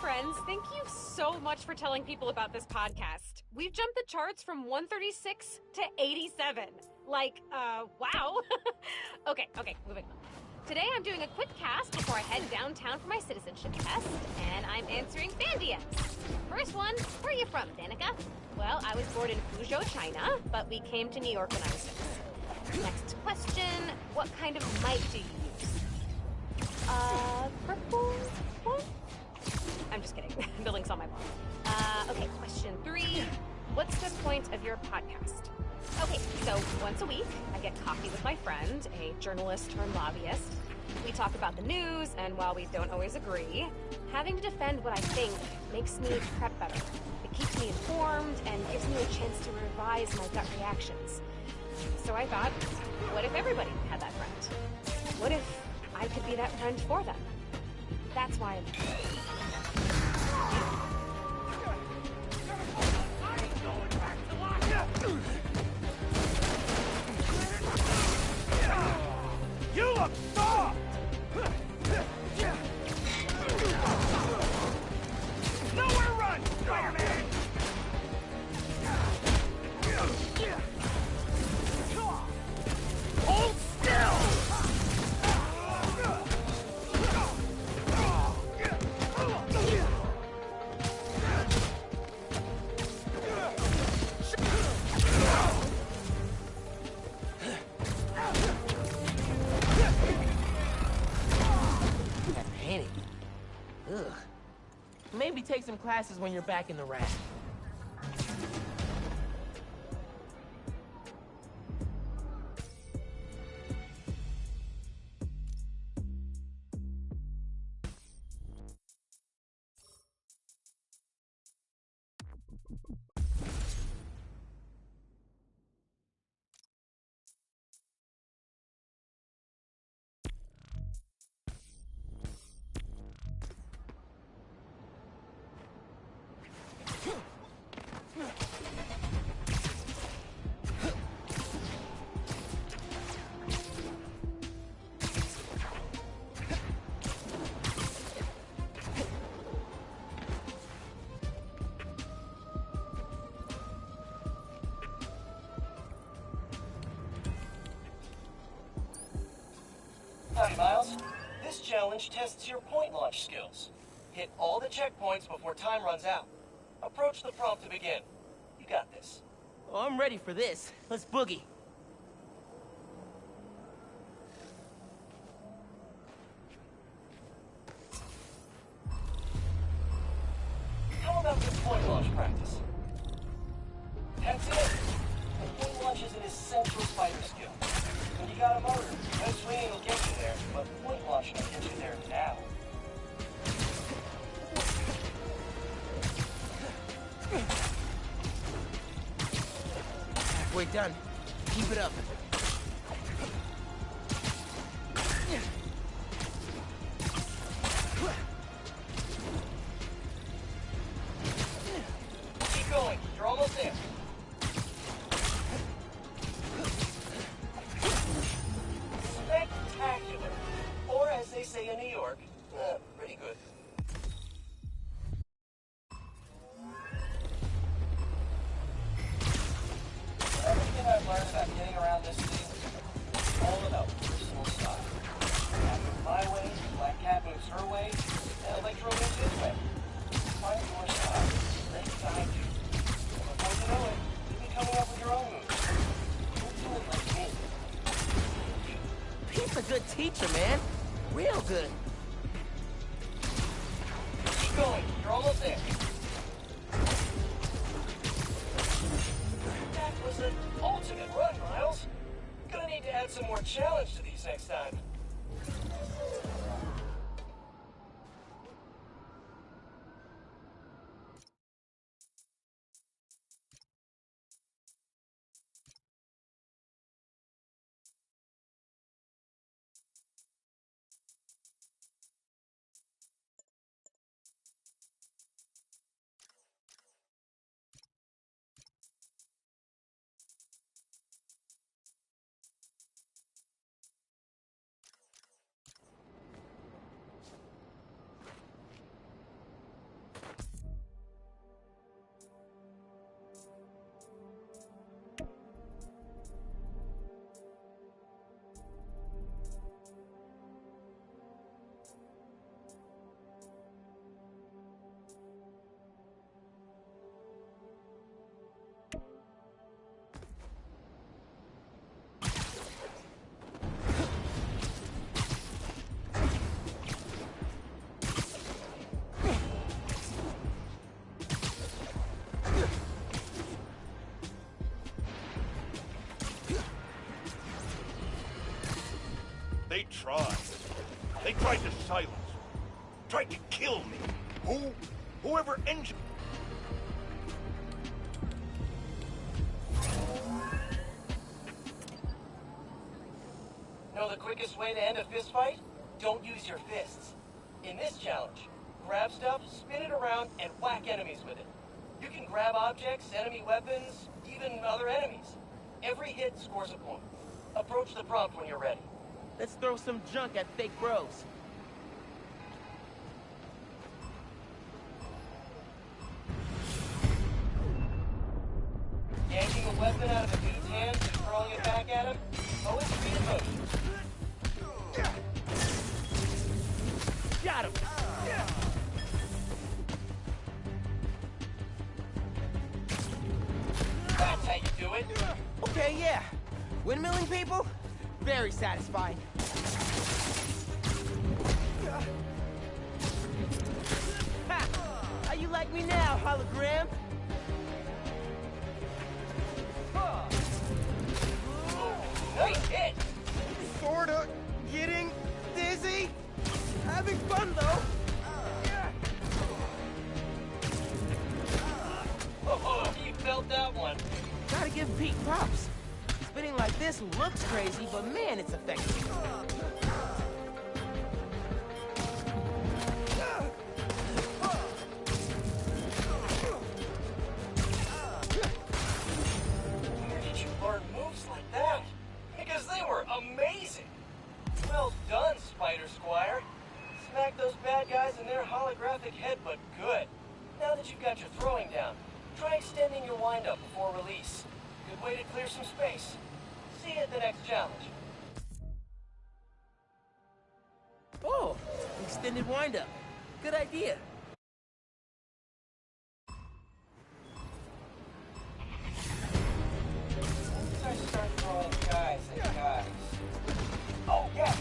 friends. Thank you so much for telling people about this podcast. We've jumped the charts from 136 to 87. Wow. Okay, moving on. Today I'm doing a quick cast before I head downtown for my citizenship test, and I'm answering fan DMs. First one, where are you from, Danica? Well, I was born in Fuzhou, China, but we came to New York when I was 6. Next question, what kind of mic do you use? Purple one? I'm just kidding. Building's on my blog. Okay, question 3. What's the point of your podcast? Okay, so once a week, I get coffee with my friend, a journalist turned lobbyist. We talk about the news, and while we don't always agree, having to defend what I think makes me prep better. It keeps me informed and gives me a chance to revise my gut reactions. So I thought, what if everybody had that friend? What if I could be that friend for them? That's why I'm here. You look soft! Nowhere to run, Spider-Man! Hold still! Ugh. Maybe take some classes when you're back in the rack. Howdy, Miles. This challenge tests your point launch skills. Hit all the checkpoints before time runs out. Approach the prompt to begin. You got this. Oh, I'm ready for this. Let's boogie. How about this point launch practice? That's it. Point launch is an essential spider skill. When you got a motor, no swinging will get you there, but point launching will get you there now. Halfway done. Keep it up. Keep going. You're almost there. Spectacular. Or as they say in New York, pretty good. Everything I've learned about getting around this thing is all about personal style. I move my way, Black Cat moves her way, and Electro moves his way. Find your style. Let it guide you. And before you know it, you'll be coming up with your own moves. Don't do it like me. Pete's a good teacher, man. Real good. Keep going. You're almost there. That was an ultimate run, Miles. Gonna need to add some more challenge to these next time. tried. They tried to silence me. Tried to kill me. Whoever engineered... Know the quickest way to end a fist fight? Don't use your fists. In this challenge, grab stuff, spin it around, and whack enemies with it. You can grab objects, enemy weapons, even other enemies. Every hit scores a point. Approach the prompt when you're ready. Let's throw some junk at fake bros. Yanking a weapon out of a dude's hands and throwing it back at him? Always read emotions. Got him! That's how you do it. Okay, yeah. Windmilling people? Very satisfying. Ha! How you like me now, hologram? Nice hit. Sorta getting dizzy. Having fun, though. Oh, you felt that one. Gotta give Pete props. Spinning like this looks crazy, but man, it's effective. Where did you learn moves like that? Because they were amazing. Well done, Spider Squire. Smack those bad guys in their holographic headbutt good. Now that you've got your throwing down, try extending your windup before release. Good way to clear some space. See you at the next challenge. Oh, extended windup. Good idea. I start throwing guys at guys. Oh, yeah.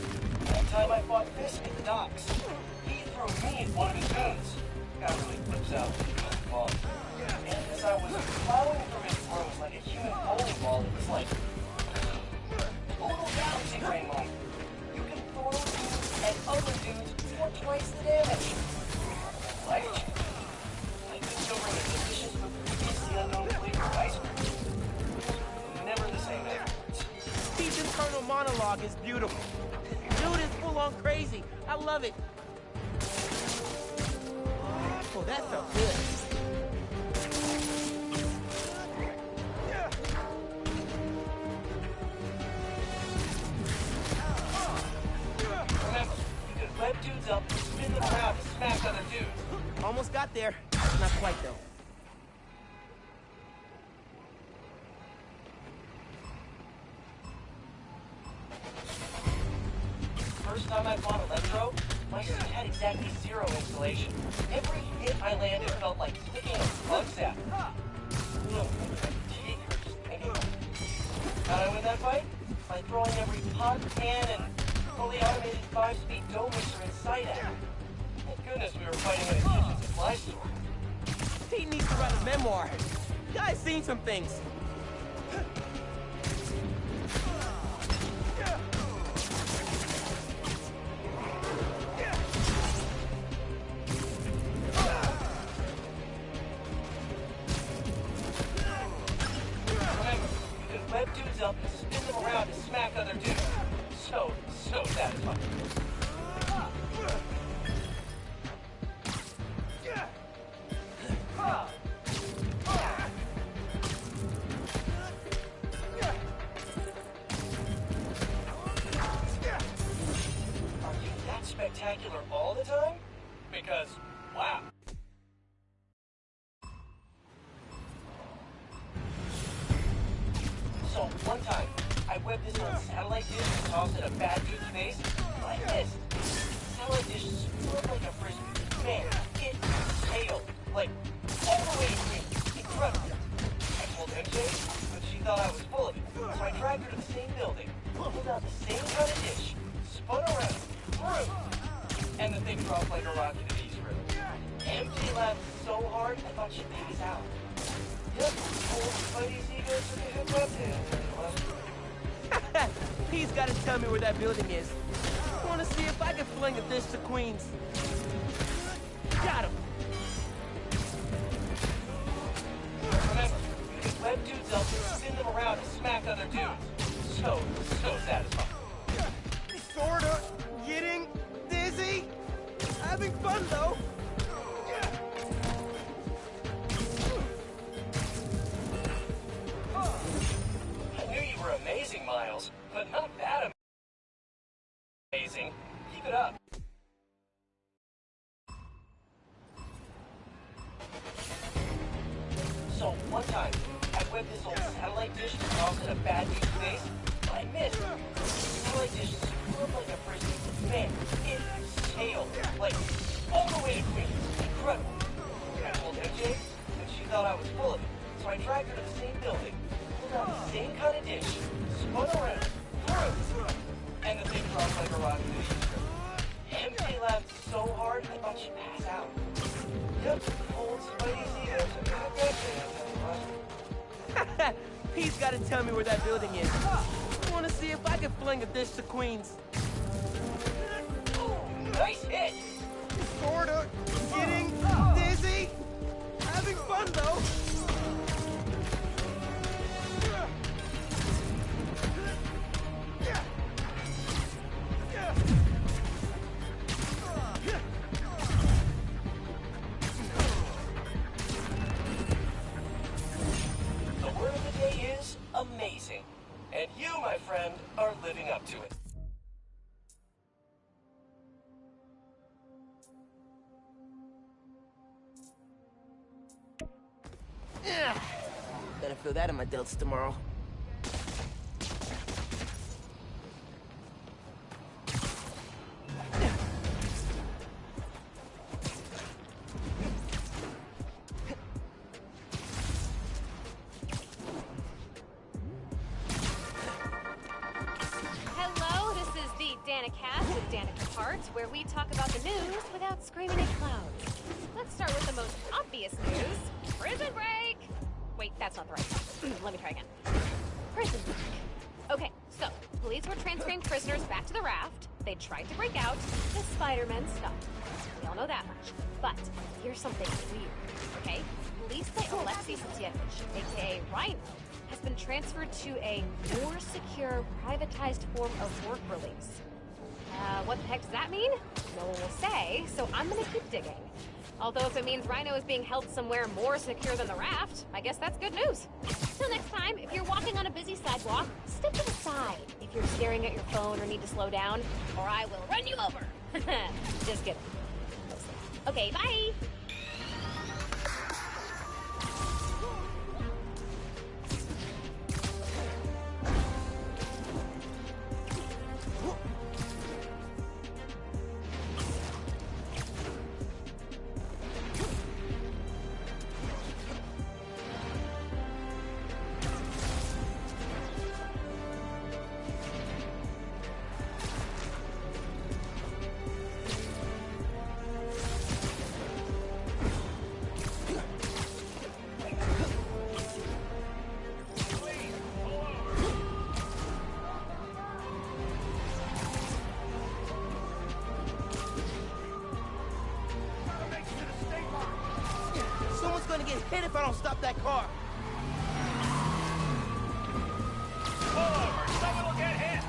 That time I fought Fisk at the docks. He threw me at one of his goons. Guy really flips out. Well, and as I was plowing through his throws like a human bowling ball, it was like a little galaxy brain moment. You can throw dudes at other dudes for twice the damage. Life changing. Like discovering a delicious but previously unknown flavor of ice cream. Never the same afterwards. Pete's internal monologue is beautiful. Dude is full on crazy. I love it. Oh, that felt good. Remember, you can web dudes up and spin them around to smack other dudes. Almost got there. Not quite, though. First time I fought Electro, my suit had exactly 0 installation. Every hit I landed felt like flicking a bug zap. Ugh, teeth hurt just thinking about it. How'd I win that fight? By throwing every pot, can, and fully automated 5-speed dough mixer in sight at him. Thank goodness we were fighting in a kitchen supply store. Pete needs to write a memoir. Guy's seen some things. Remember, you can web dudes up and spin them around to smack other dudes. So satisfying. Are you that spectacular all the time? Because, wow. So, one time, I webbed this on satellite dish and tossed it a bad dude's face, like this. Satellite dish split like a frisbee. Man, it sailed. Like, all the way to me. Incredible. I told MJ, but she thought I was full of it. So I dragged her to the same building, pulled out the same kind of dish, spun around, threw, and the thing dropped like a rocket at East River. MJ laughed so hard, I thought she'd pass out. Yep, old Spidey's ego took a hit webbed him. He's gotta tell me where that building is. wanna see if I can fling a dish to Queens. Got him! Remember, you can web dudes up and spin them around and smack other dudes. So satisfying. Sorta getting dizzy. Having fun though. I knew you were amazing, Miles, but not that amazing. Keep it up. So, one time, I whipped this old satellite dish across in a bad dude's face, but I missed. The satellite dish flew up like a frisbee. Man, it sailed, like, all the way to Queens. Incredible. I told MJ, and she thought I was full of it, so I dragged her to the same building, pulled out the same kind of dish, spun around, threw it, and the thing dropped like a rock in the Easter. MJ laughed so hard, I thought she'd pass out. Yep, old Spidey Zito took me to bed. He's gotta tell me where that building is. I wanna see if I can fling a dish to Queens. Nice hit! Sorta getting dizzy. Having fun though. The word of the day is amazing. And you, my friend, are living up to it. Better feel that in my delts tomorrow. Hello, this is the Danicast with Danica Hart, where we talk about the news without screaming at clouds. Let's start with the most obvious news. Prison break! Wait, that's not the right one. Let me try again. Prison break. Okay, so, police were transferring prisoners back to the raft. They tried to break out. The Spider-Man stopped. We all know that much. But here's something weird, okay? Police say Alexei Satyevich, aka Rhino, has been transferred to a more secure, privatized form of work release. What the heck does that mean? No one will say, so I'm gonna keep digging. Although if it means Rhino is being held somewhere more secure than the raft, I guess that's good news. Till next time, if you're walking on a busy sidewalk, step to the side if you're staring at your phone or need to slow down, or I will run you over. Just kidding. Okay, bye! Someone's gonna get hit if I don't stop that car. Pull over! Someone will get hit!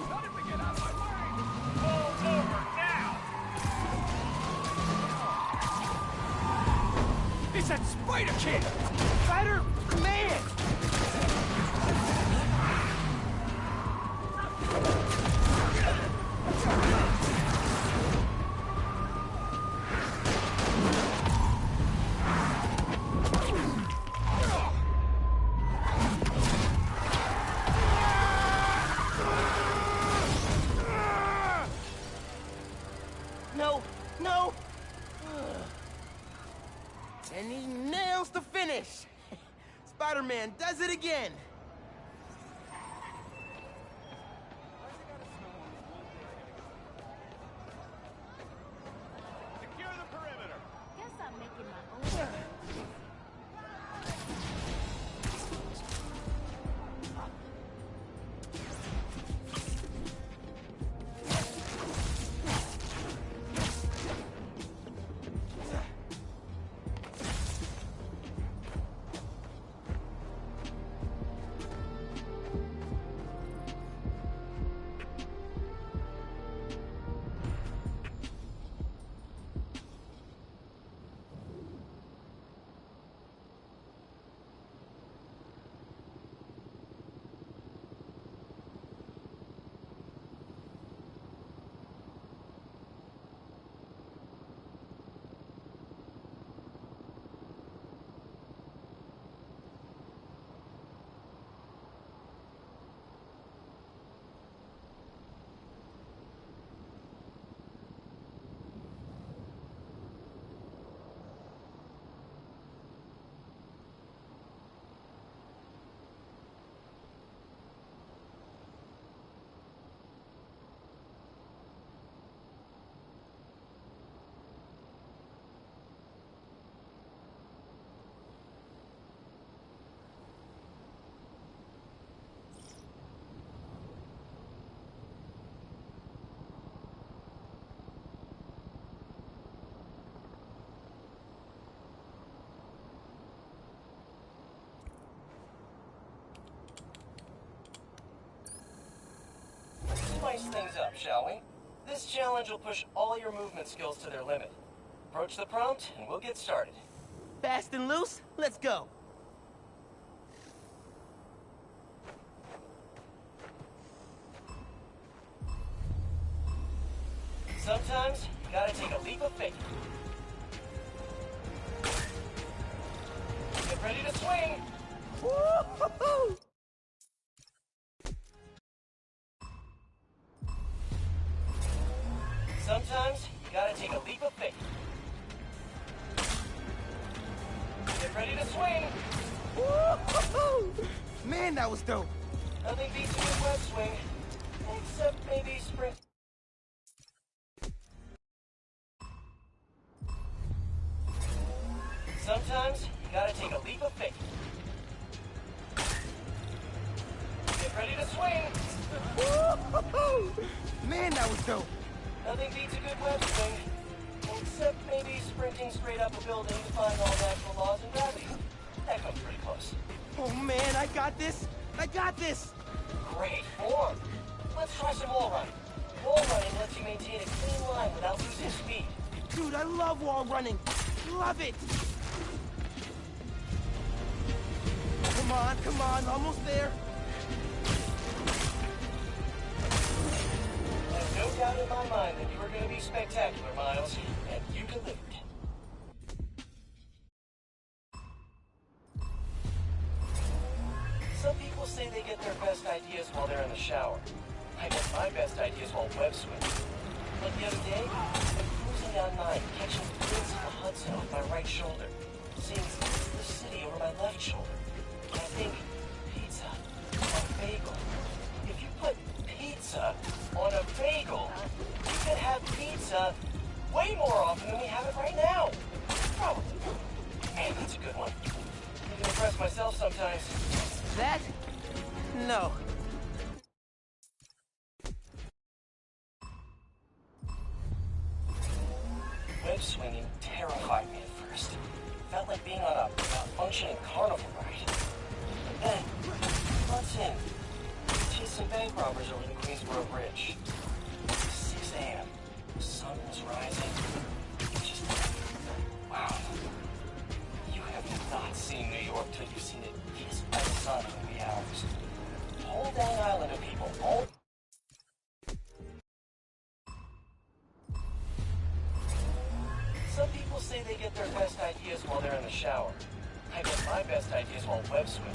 Not if we get out of my way! Pull over now! It's that Spider Kid! Spider-Man! No, no! And he nails the finish! Spider-Man does it again! Secure the perimeter! Guess I'm making my own. things up, shall we? This challenge will push all your movement skills to their limit. Approach the prompt, and we'll get started. Fast and loose? Let's go. Sometimes, you gotta take a leap of faith. Get ready to swing! Woo-hoo-hoo! Sometimes, you gotta take a leap of faith. Get ready to swing! Woo-hoo-hoo! Man, that was dope. Nothing beats a good web swing, except maybe sprint. Sometimes, you gotta take a leap of faith. Get ready to swing! Woo-hoo-hoo! Man, that was dope. Nothing beats a good web swing, except maybe sprinting straight up a building defying all natural laws and gravity. That comes pretty close. Oh man, I got this. I got this. Great form. Let's try some wall running. Wall running lets you maintain a clean line without losing speed. Dude, I love wall running. Love it. Come on, almost there. There's no doubt in my mind that you are going to be spectacular, Miles, and you delivered. Some people say they get their best ideas while they're in the shower. I get my best ideas while web swimming. Like the other day, I'm cruising down 9, catching glimpses of the Hudson off my right shoulder, seeing the city over my left shoulder. And I think, pizza on bagel. If you put pizza on a bagel, you can have pizza way more often than we have it right now. Probably. Man, that's a good one. I can impress myself sometimes. That? No. Web swinging terrified me at first. Felt like being on a functioning carnival ride. But then, months in, chased some bank robbers over the Queensboro Bridge. 6 a.m. The sun was rising. Just, wow. You have not seen New York till you've seen it kissed by the sun in the wee hours. Whole dang island of people, all... Some people say they get their best ideas while they're in the shower. I get my best ideas while web swimming.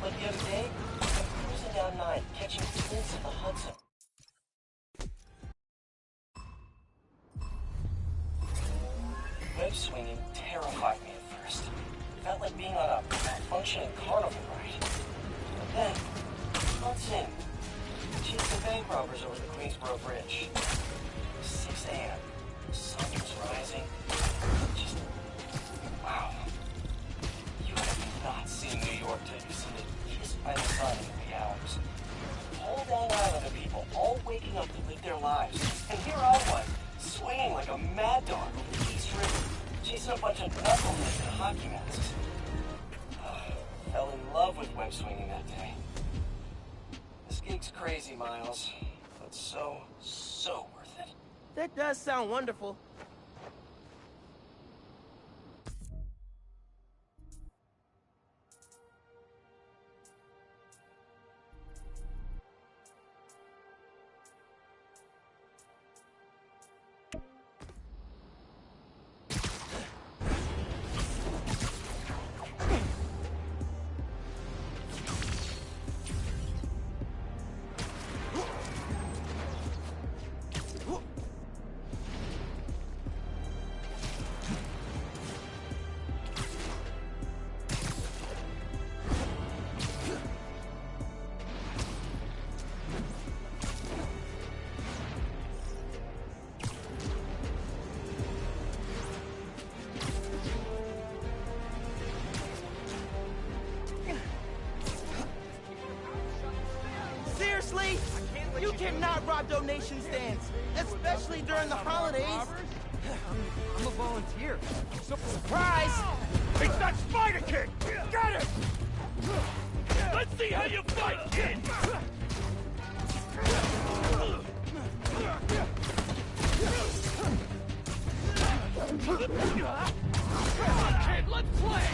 Like the other day, I'm cruising down 9, catching glimpses of the Hudson. Web swinging terrified me at first. Felt like being on a functioning carnival ride. But then, months in, chased some bank robbers over the Queensboro Bridge. 6 a.m. The sun was rising. Just, wow. You have not seen New York till you've seen it kissed by the sun in the wee hours. Whole dang island of people all waking up to live their lives. And here I was, swinging like a mad dog over the East River, chasing a bunch of knuckleheads in hockey masks. Fell in love with web swinging that day. This gig's crazy, Miles, but so worth it. That does sound wonderful. Seriously? You cannot rob donation stands, especially during the holidays. I'm a volunteer. Surprise! It's that Spider Kid! Get him! Let's see how you fight, kid! Kid, let's play!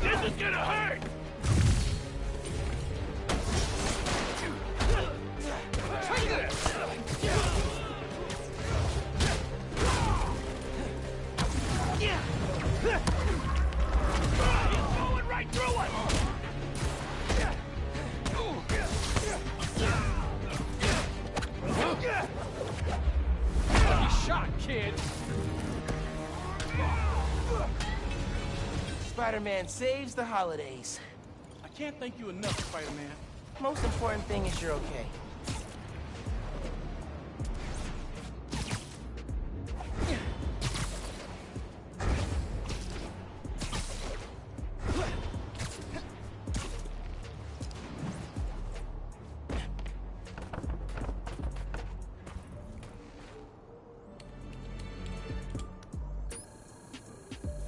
This is gonna hurt! He's going right through us! Lucky shot, kid! Spider-Man saves the holidays. I can't thank you enough, Spider-Man. Most important thing is you're okay.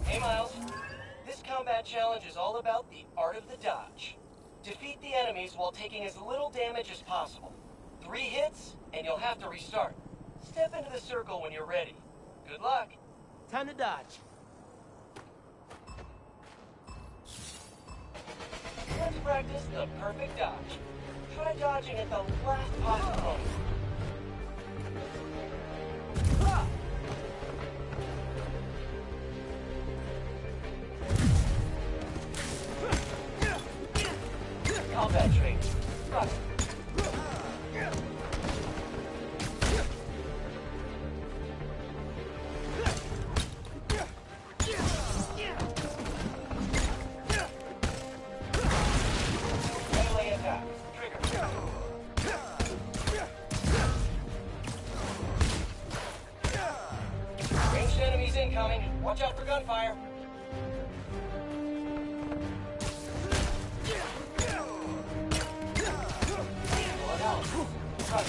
Hey, Miles. This combat challenge is all about the art of the dodge. Defeat the enemies while taking as little damage as possible. 3 hits, and you'll have to restart. Step into the circle when you're ready. Good luck. Time to dodge. Let's practice the perfect dodge. Try dodging at the last possible moment. Combat training. Rock. Melee attack. Trigger. Ranged enemies incoming. Watch out for gunfire. Look out. Run.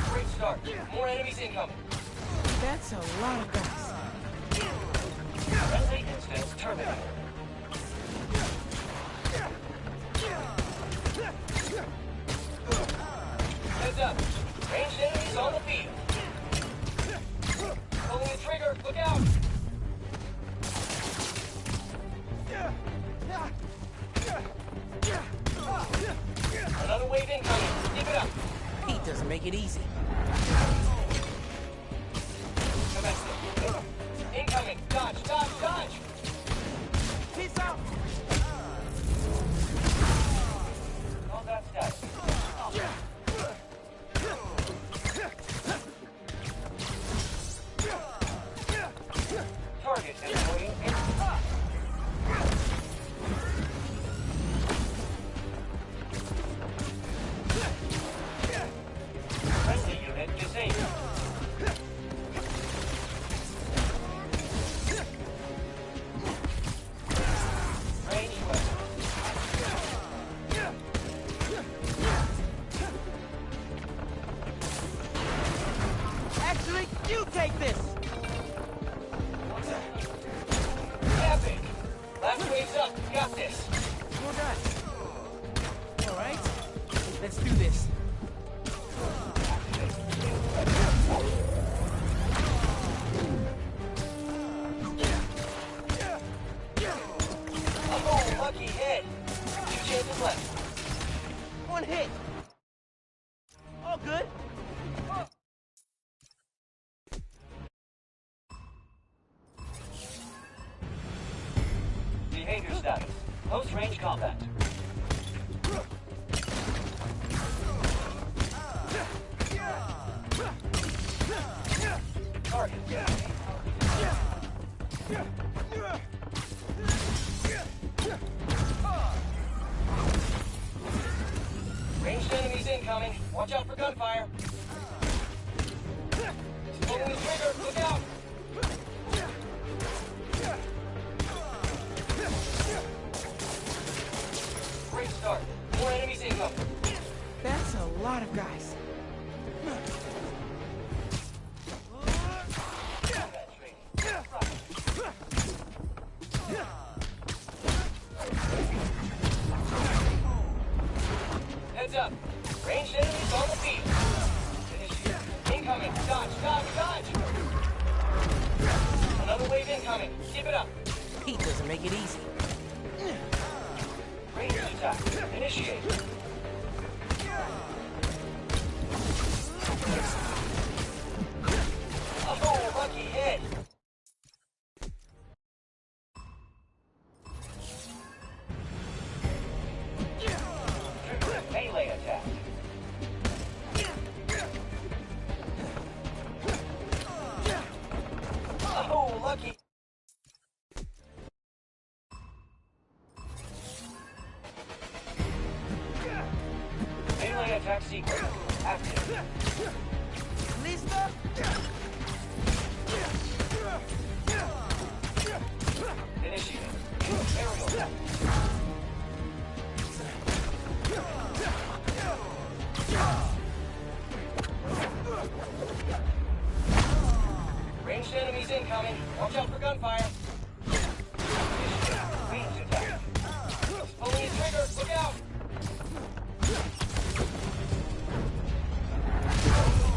Great start. More enemies incoming. That's a lot of guys. Friendly instance terminated. Heads up. Ranged enemies on the field. Pulling the trigger. Look out. Another wave incoming. Keep it up. Heat doesn't make it easy. Commence. Incoming. Dodge, dodge, dodge. Peace out. Combat status. Target employee. Friendly unit disabled. Range weapon. Actually, you take this. Epic. Last wave's up. Got this. More guys. All right. Let's do this. Oh, lucky hit. 2 chances left. One hit. All good. Behavior status. Close-range combat. Target. Ranged enemies incoming. Watch out for gunfire. Pulling the trigger. Look out. Great start. More enemies incoming. That's a lot of guys. Combat training. Ranged enemies on the field. Initiate. Incoming. Dodge, dodge, dodge. Another wave incoming. Keep it up. Pete doesn't make it easy. Ranged attack. Initiate. Oh, lucky hit. Trigger melee attack. Oh, lucky. Melee attack sequence active. Lista? Initiate. Aerial attack. Ranged enemies incoming. Watch out for gunfire. Initiate. Ranged attack. He's pulling his trigger. Look out!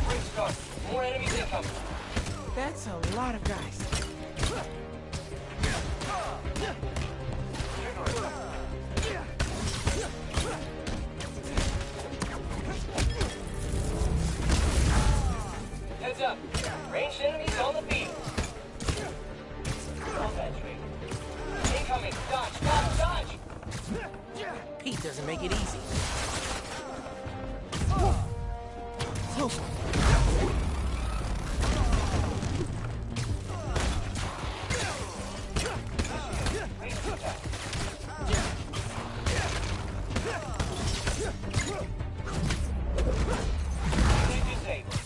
Great start. More enemies incoming. That's a lot of guys. Heads up. Ranged enemies on the field. Combat tree. Incoming. Dodge, dodge, dodge. Pete doesn't make it easy. Close. Ranged attack. Enemy disabled.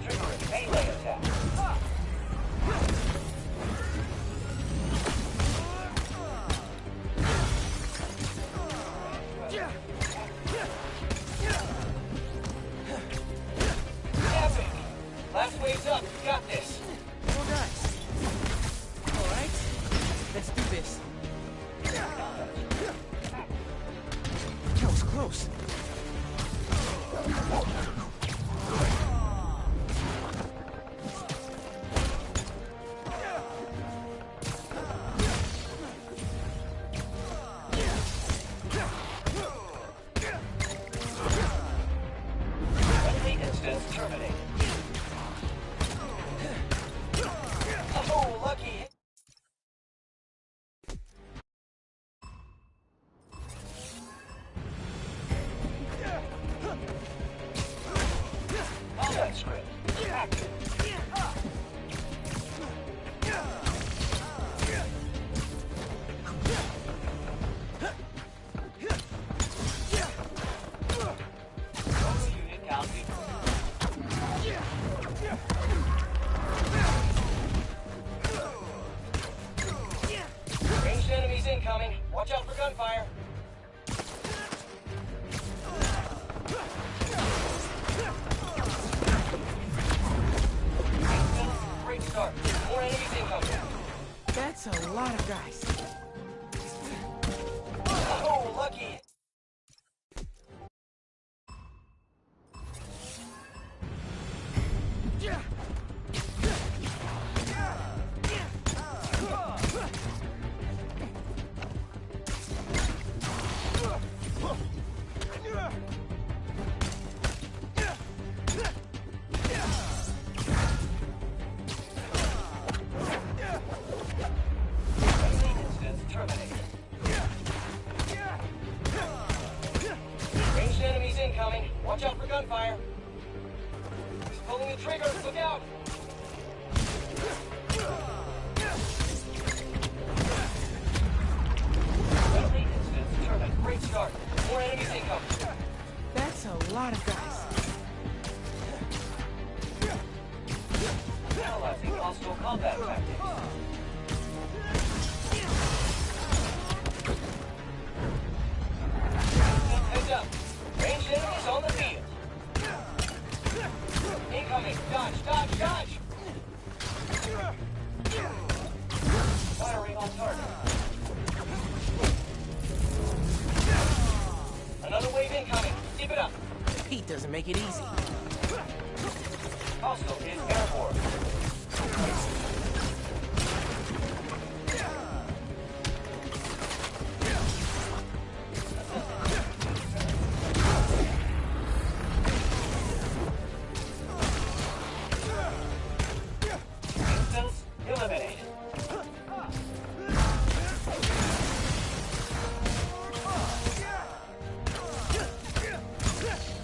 Triggering melee attack. Epic. Last wave's up. You got this. More guys. All right. Let's do this. That was close. Friendly instance terminated. Oh, lucky hit. Combat script. Active. Total unit count equal. Ranged enemies incoming. Watch out for gunfire. Great start. More enemies incoming. That's a lot of guys. Oh, lucky. Instance terminated. Ranged enemies incoming. Watch out for gunfire. He's pulling the trigger. Look out! Friendly instance terminated. Great start. More enemies incoming. That's a lot of guys. Analyzing hostile combat tactics. Heads up. Ranged enemies on the field. Incoming. Dodge, dodge, dodge. Take it easy. Hostile is airborne. Instance eliminated.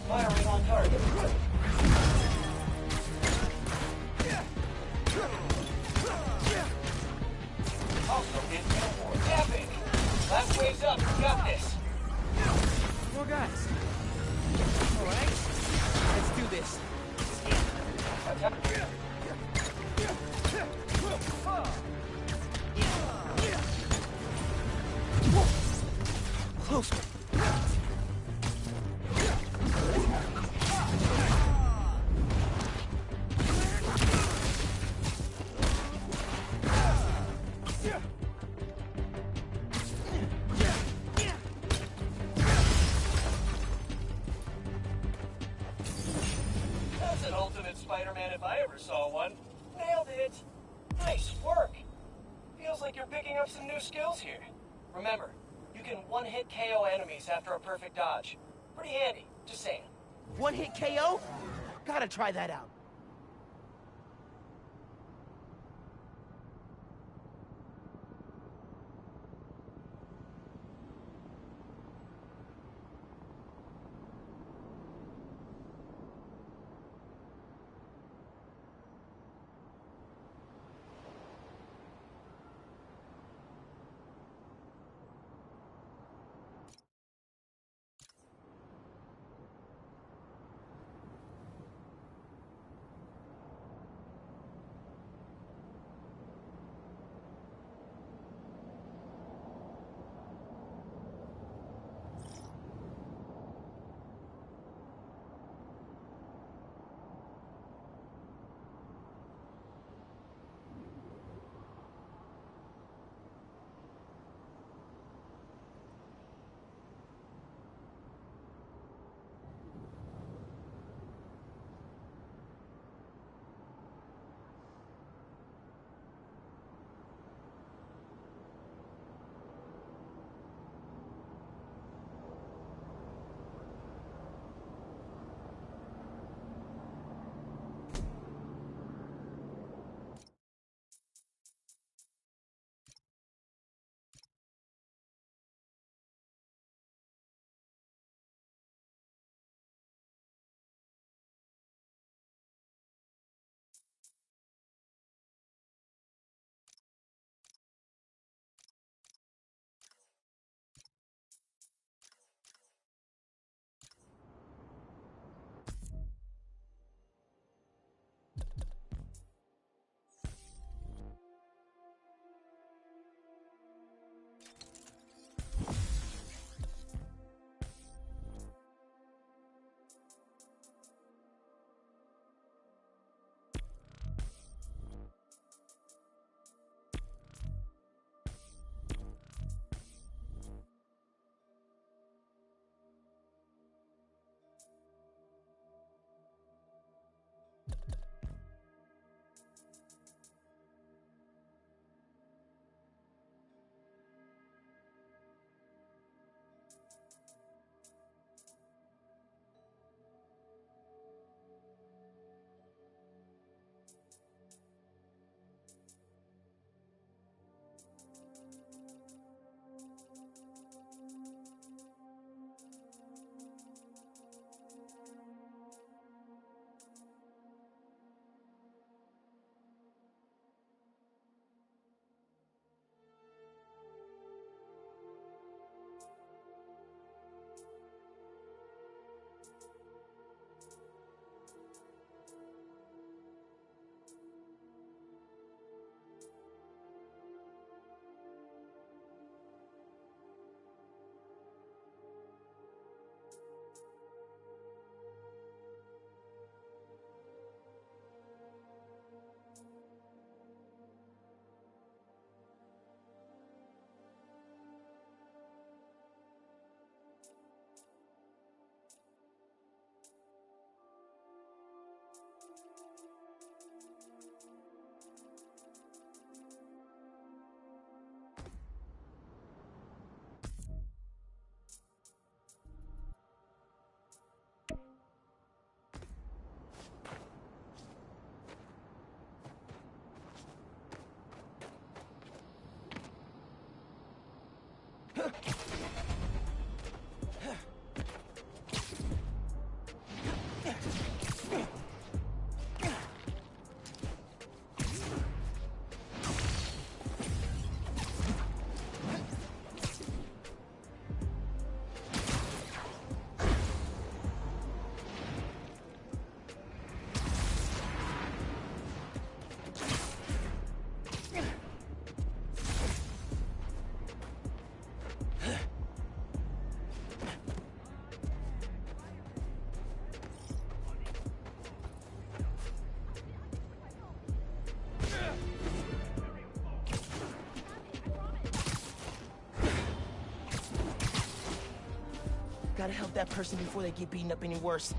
Firing on target. Hostile is airborne. Epic! Last wave's up. You got this. More guys. All right. Let's do this. Attack. Close. That's an ultimate Spider-Man if I ever saw one. Nailed it. Nice work. Feels like you're picking up some new skills here. Remember, you can one-hit KO enemies after a perfect dodge. Pretty handy, just saying. One hit KO? Gotta try that out. Gotta help that person before they get beaten up any worse.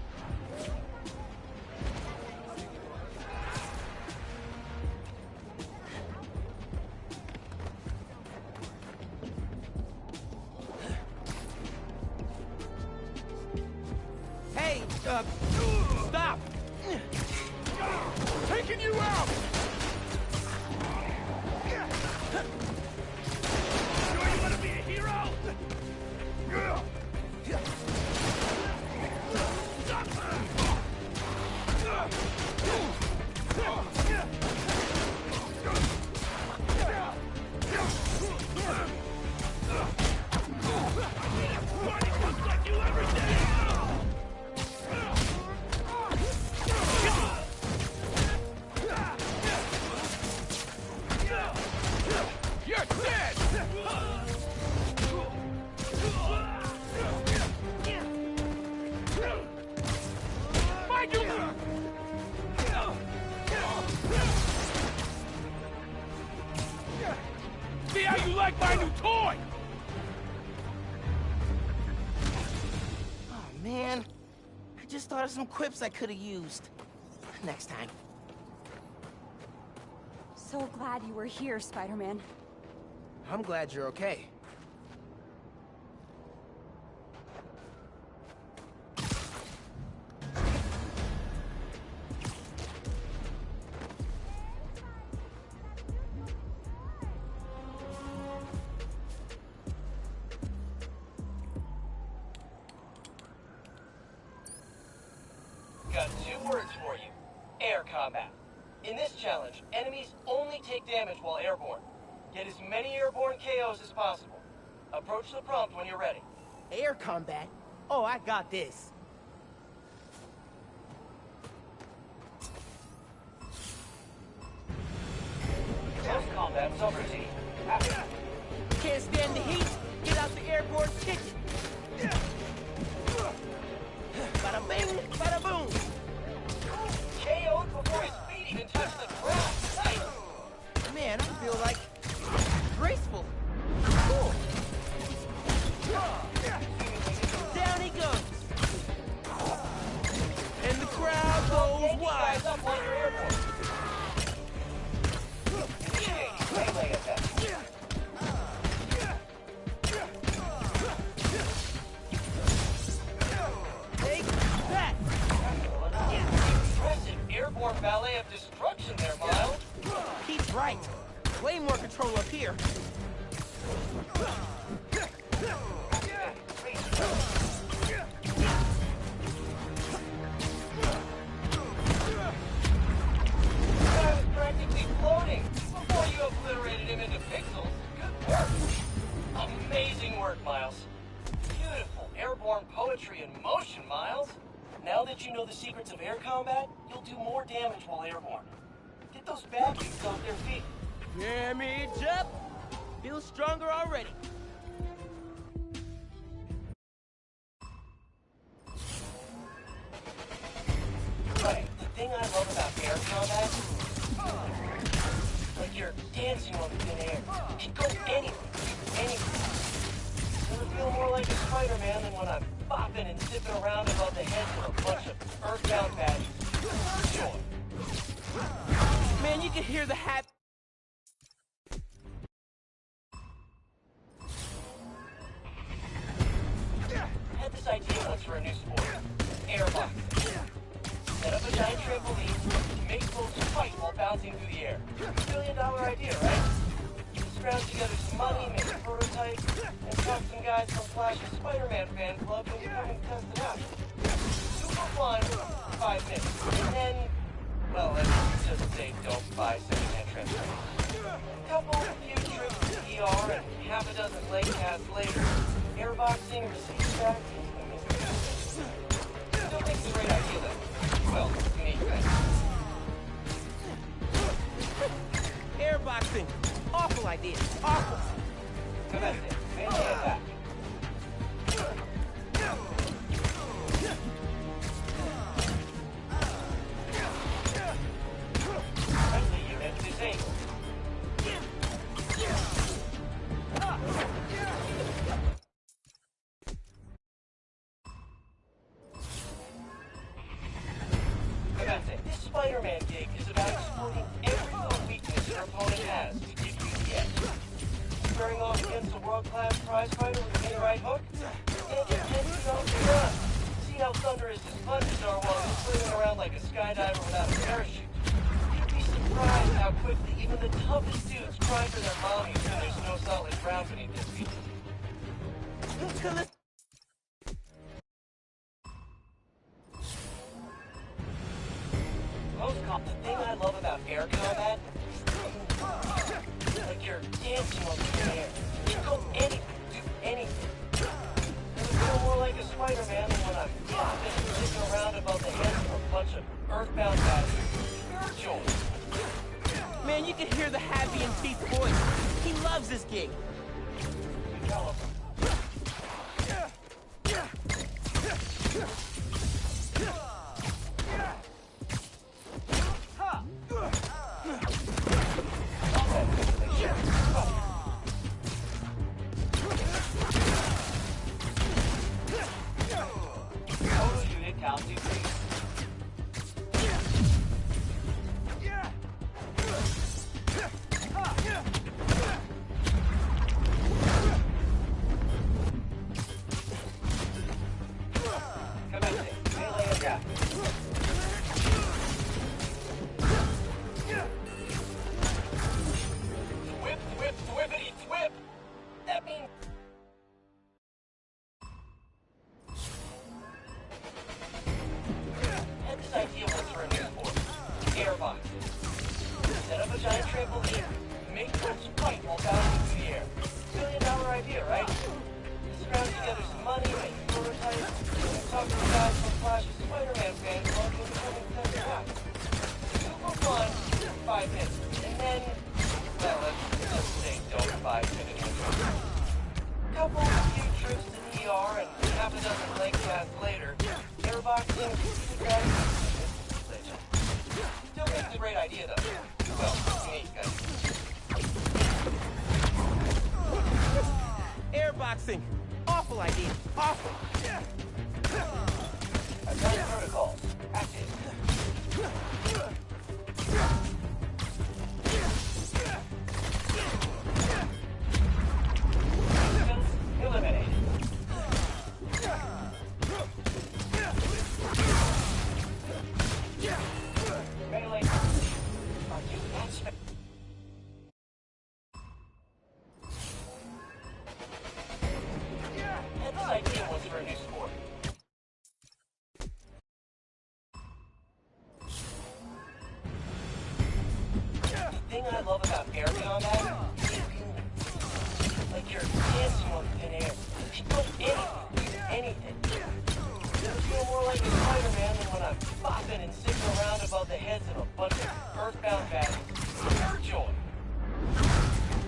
Hey, stop! Taking you out! Sure you want to be a hero? You're dead! Find you! See how you like my new toy! Oh, man. I just thought of some quips I could have used. Next time. So glad you were here, Spider-Man. I'm glad you're okay. Got 2 words for you. Air combat. In this challenge, enemies only take damage while airborne. Get as many airborne KOs as possible. Approach the prompt when you're ready. Air combat? Oh, I got this. Close combat sovereignty. Can't stand the heat? Get out the airborne kitchen. Bada bing, bada boom. KO'd before his feet even touch the ground. Nice. Man, I feel like graceful. Cool. Down he goes. And the crowd goes wild. Up while you're airborne. Melee attack. Take that. Impressive airborne ballet of destruction there, Miles. He's right. Way more control up here. I was practically floating before you obliterated him into pixels. Good work. Amazing work, Miles. Beautiful airborne poetry in motion, Miles. Now that you know the secrets of air combat, you'll do more damage while airborne. Get those bad dudes off their feet. Damage up. Feel stronger already. Right, the thing I love about air combat, like you're dancing on thin air. It goes anywhere. Does it feel more like a Spider-Man than when I'm bopping and zipping around above the heads of a bunch of earthbound baddies? Sure. Man, you can hear the hat. Had this idea once for a new sport. Airboxing. Set up a giant trampoline, make folks fight while bouncing through the air. $1 billion idea, right? Scrounge together some money, make a prototype, and talk some guys from Flash's Spider-Man fan club into coming to test it out. Super fun, 5 minutes. And then, well, let's just say don't buy secondhand transfer. Couple few trips to the ER and half a dozen leg casts later, airboxing receives back into the mystery. Still think it's a great idea, though. Well, to me, right? Airboxing. Awful idea. Awful. So that's it. Maintain that. world-class prizefighter with a mini right hook? Can't get 10 feet off the ground. See how thunderous his punches are while he's swimming around like a skydiver without a parachute. You'd be surprised how quickly even the toughest dudes cry for their mommies when there's no solid ground beneath their feet. The thing I love about air combat, like you're dancing on the air. You can go anything, do anything. I feel more like a Spider-Man than when I'm flopping and sitting around above the heads of a bunch of earthbound bastards. Spiritual. Man, you can hear the happy in Pete's voice. He loves this gig. Tell him. Airboxing. Awful idea. Awful. Attack protocol. Active. Eliminated. Melee. Are you expect? This idea was for a new sport. The thing I love about air combat is like you're dancing on thin air. You can go anything. I feel more like a Spider-Man than when I'm bopping and sitting around above the heads of a bunch of earthbound bastards. Pure joy.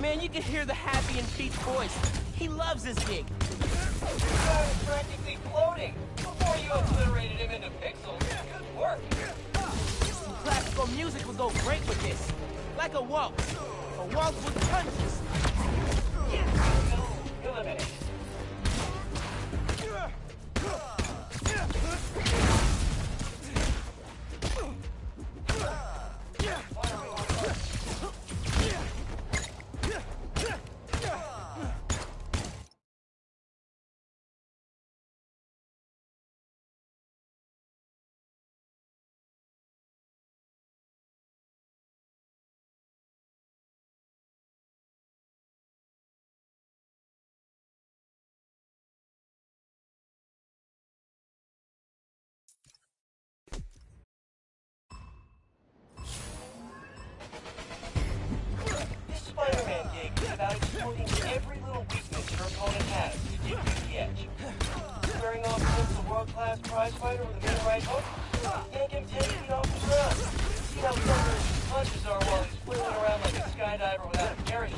Man, you can hear the happy in Pete's voice. He loves this gig. This guy was practically floating before you obliterated him into pixels. Good work. Some classical music would go great with this. Like a waltz. A waltz with punches. Eliminated. Spider-Man gig is about exploiting every little weakness your opponent has to give you the edge. Squaring off against a world-class prizefighter with a mini right hook? Can't get 10 feet off the ground. See how thunderous his punches are while he's flailing around like a skydiver without a parachute.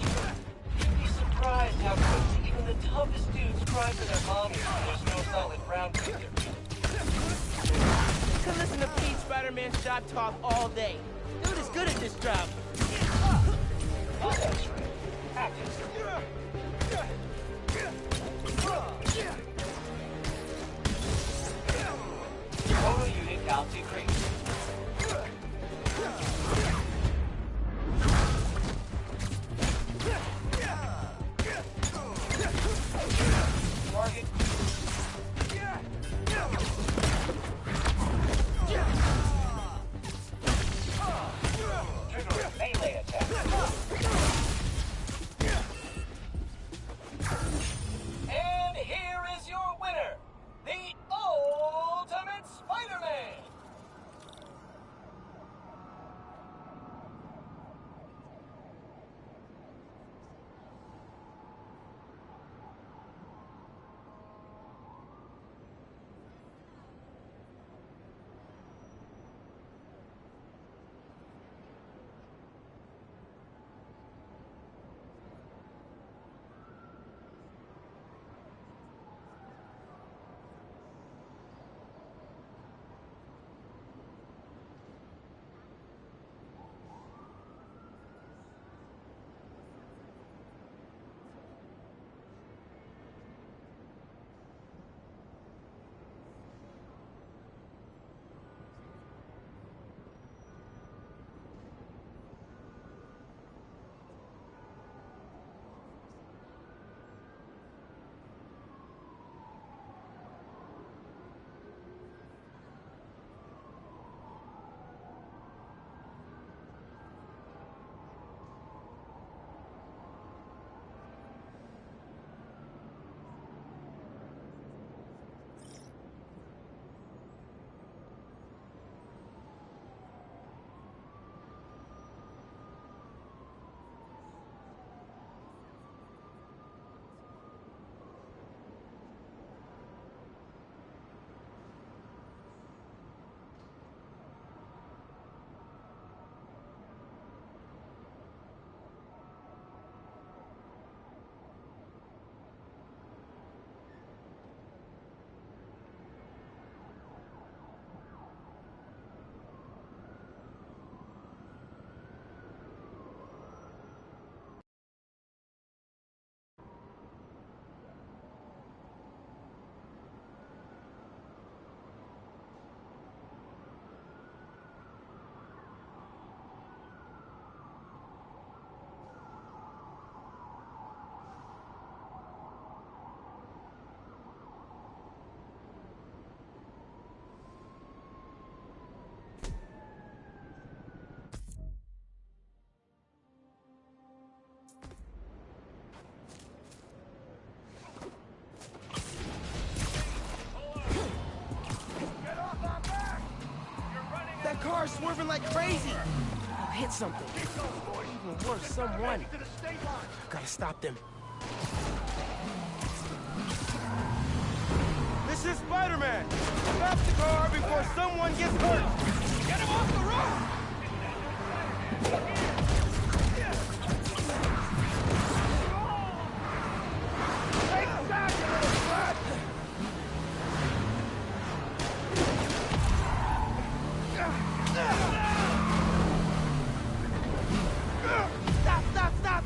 You'd be surprised how quickly even the toughest dudes cry for their mommies when there's no solid ground beneath their feet. You can listen to Pete Spider-Man's job talk all day. Dude is good at this job. That's right. Active. Total unit count decreased. swerving like crazy. I'll hit something. Even worse, someone. Gotta stop them. This is Spider-Man. Stop the car before someone gets hurt. Get him off the road!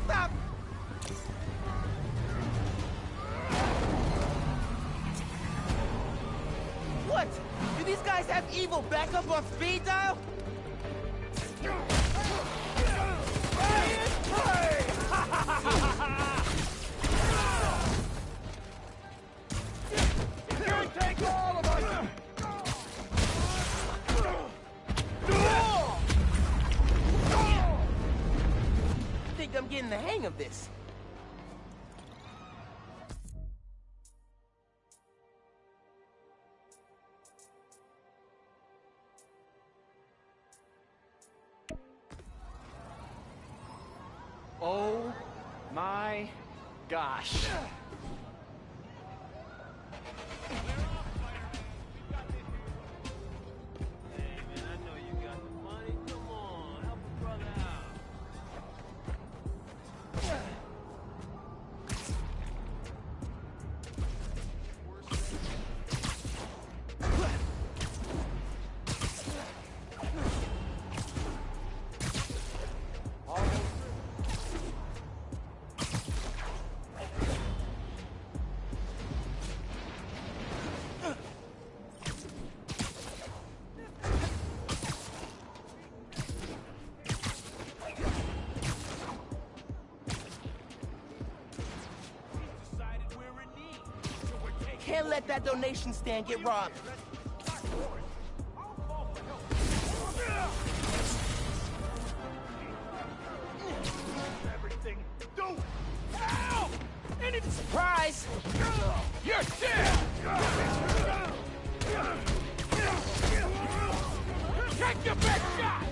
Stop! What? Do these guys have evil backup on speed dial? Take all of us! I think I'm getting the hang of this. Oh my gosh. Can't let that donation stand get robbed. Everything. Do it! Help! Any surprise? You're dead! Take your best shot!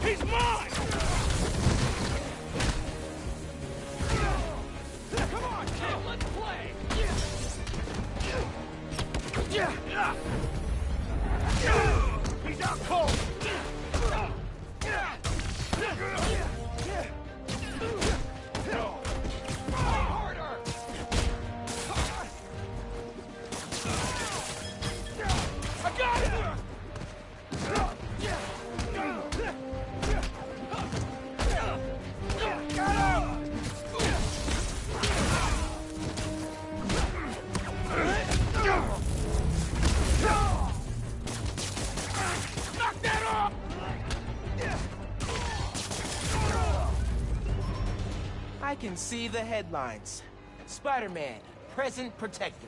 He's mine! Come on, kid, let's play! He's out cold! I got it! Knock that off! I can see the headlines. Spider-Man, present protector.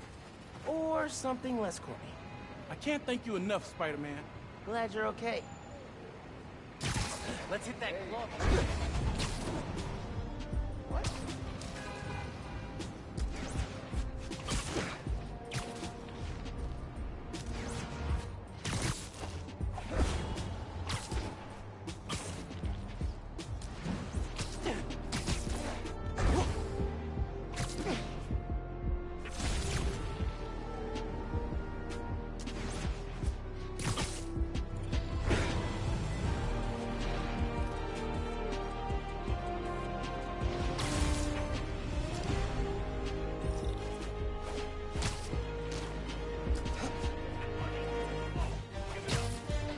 Or something less corny. I can't thank you enough, Spider-Man. Glad you're okay. Let's hit that club.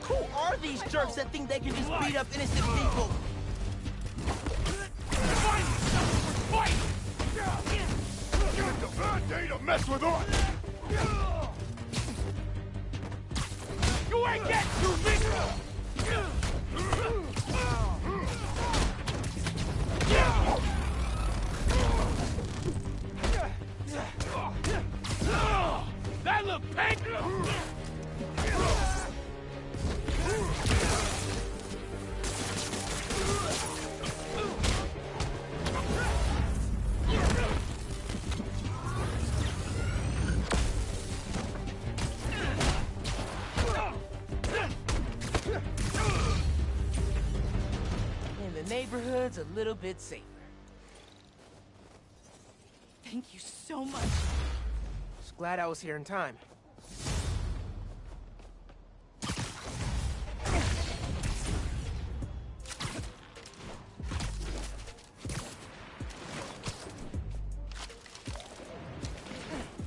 Who are these jerks that think they can just beat up innocent people? Fight! It's a bad day to mess with us! You ain't getting through this! That look painful! neighborhood's a little bit safer. Thank you so much. Just glad I was here in time.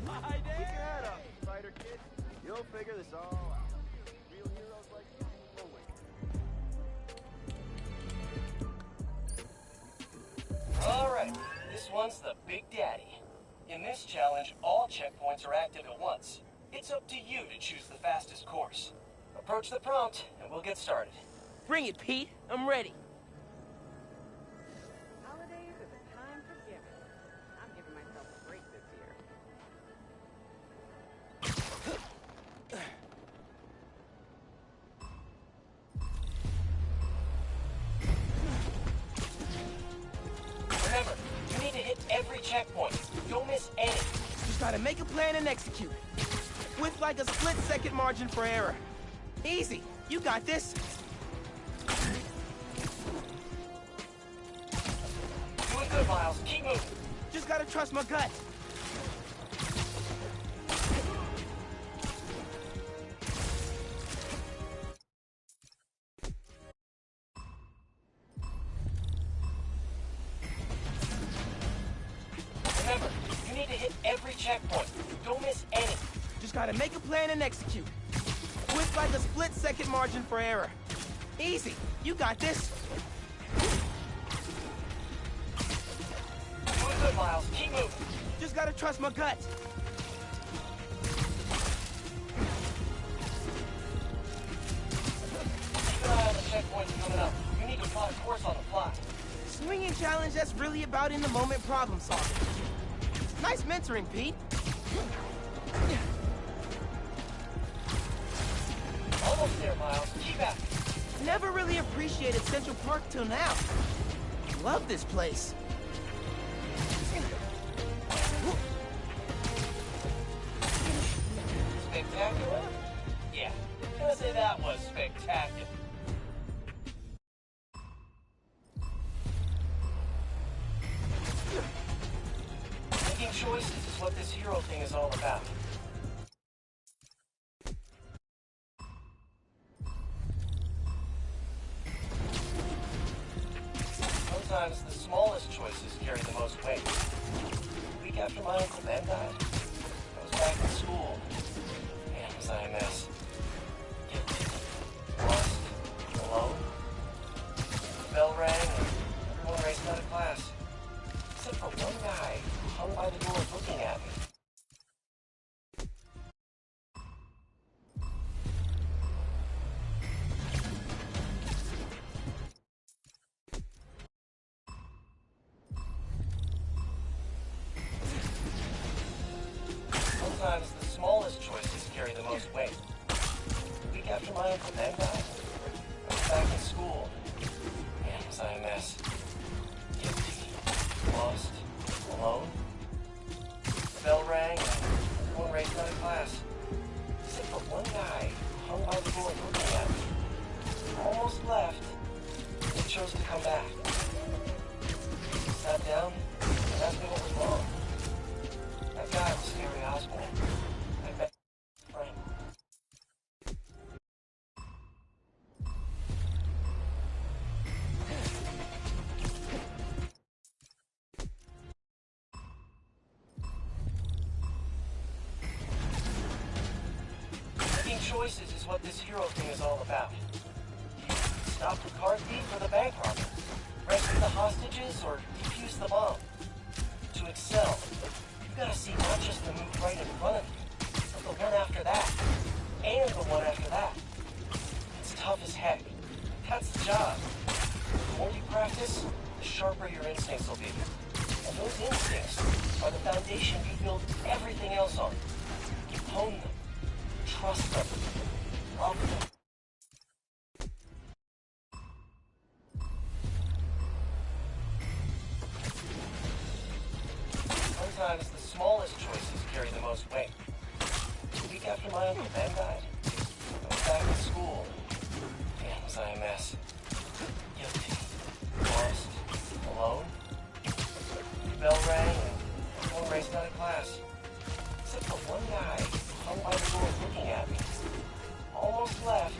Keep your head up, Spider Kid. You'll figure this all out. Real heroes like you will win. Alright, this one's the Big Daddy. In this challenge, all checkpoints are active at once. It's up to you to choose the fastest course. Approach the prompt, and we'll get started. Bring it, Pete. I'm ready. Holidays are the time for giving. I'm giving myself a break this year. Remember, you need to hit every checkpoint. Don't miss any. Just gotta make a plan and execute it. With like a split-second margin for error. Easy. You got this. Doing good, Miles. Keep moving. Just gotta trust my gut. Remember, you need to hit every checkpoint. Don't miss any. Just gotta make a plan and execute. With like a split-second margin for error. Easy. You got this. Doing good, Miles. Keep moving. Just gotta trust my gut. Keep an eye on the checkpoints coming up. You need to plot a course on the fly. Swinging challenge that's really about in-the-moment problem solving. Nice mentoring, Pete. Almost there, Miles. Keep at it. Never really appreciated Central Park till now. Love this place. Spectacular? Yeah, I'm gonna say that was spectacular. Making choices is what this hero thing is all about. Sometimes the smallest choices carry the most weight. The week after my Uncle Ben died, I was back in school. Man, was I a mess. Guilty, lost, alone. The bell rang and everyone raced out of class. Except for one guy who hung by the door looking at me. Sometimes the smallest choices carry the most weight. The week after my Uncle Ben died, I was back in school. Man, was I a mess. Guilty, lost, alone. The bell rang and everyone raced out of class. Except for one guy who hung by the door looking at me. Almost left, but chose to come back. Sat down and asked me what was wrong. That guy was Harry Osborn. I bet friend. Making choices is what this hero thing is all about. Stop the car thief or the bank robber. Rescue the hostages or defuse the bomb. To excel, you've got to see not just the move right in front of you, but the one after that, and the one after that. It's tough as heck. That's the job. The more you practice, the sharper your instincts will be. And those instincts are the foundation you build everything else on. Hone them. Trust them. Love them. Sometimes the smallest choices carry the most weight. The week after my Uncle Ben died, I was back in school. Man, was I a mess. Guilty, lost, class. Except for one guy hung by the door looking at me. Almost left,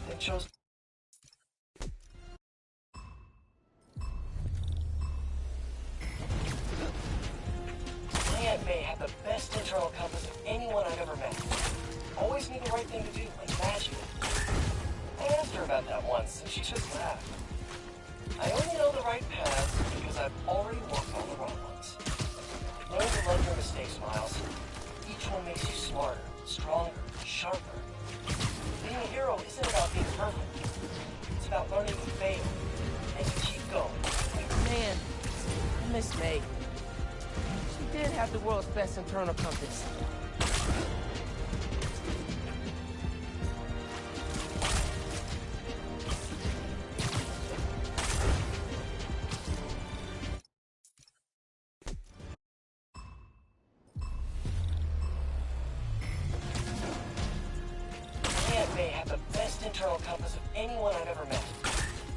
then chose... My Aunt May had the best internal compass of anyone I've ever met. Always knew the right thing to do, like magic. I asked her about that once, and she just laughed. I only know the right paths because I've already walked all the wrong ones. Learn to love your mistakes, Miles. Each one makes you smarter, stronger, sharper. Being a hero isn't about being perfect. It's about learning to fail and to keep going. Man, I miss May. She did have the world's best internal compass. Aunt May had the best internal compass of anyone I've ever met.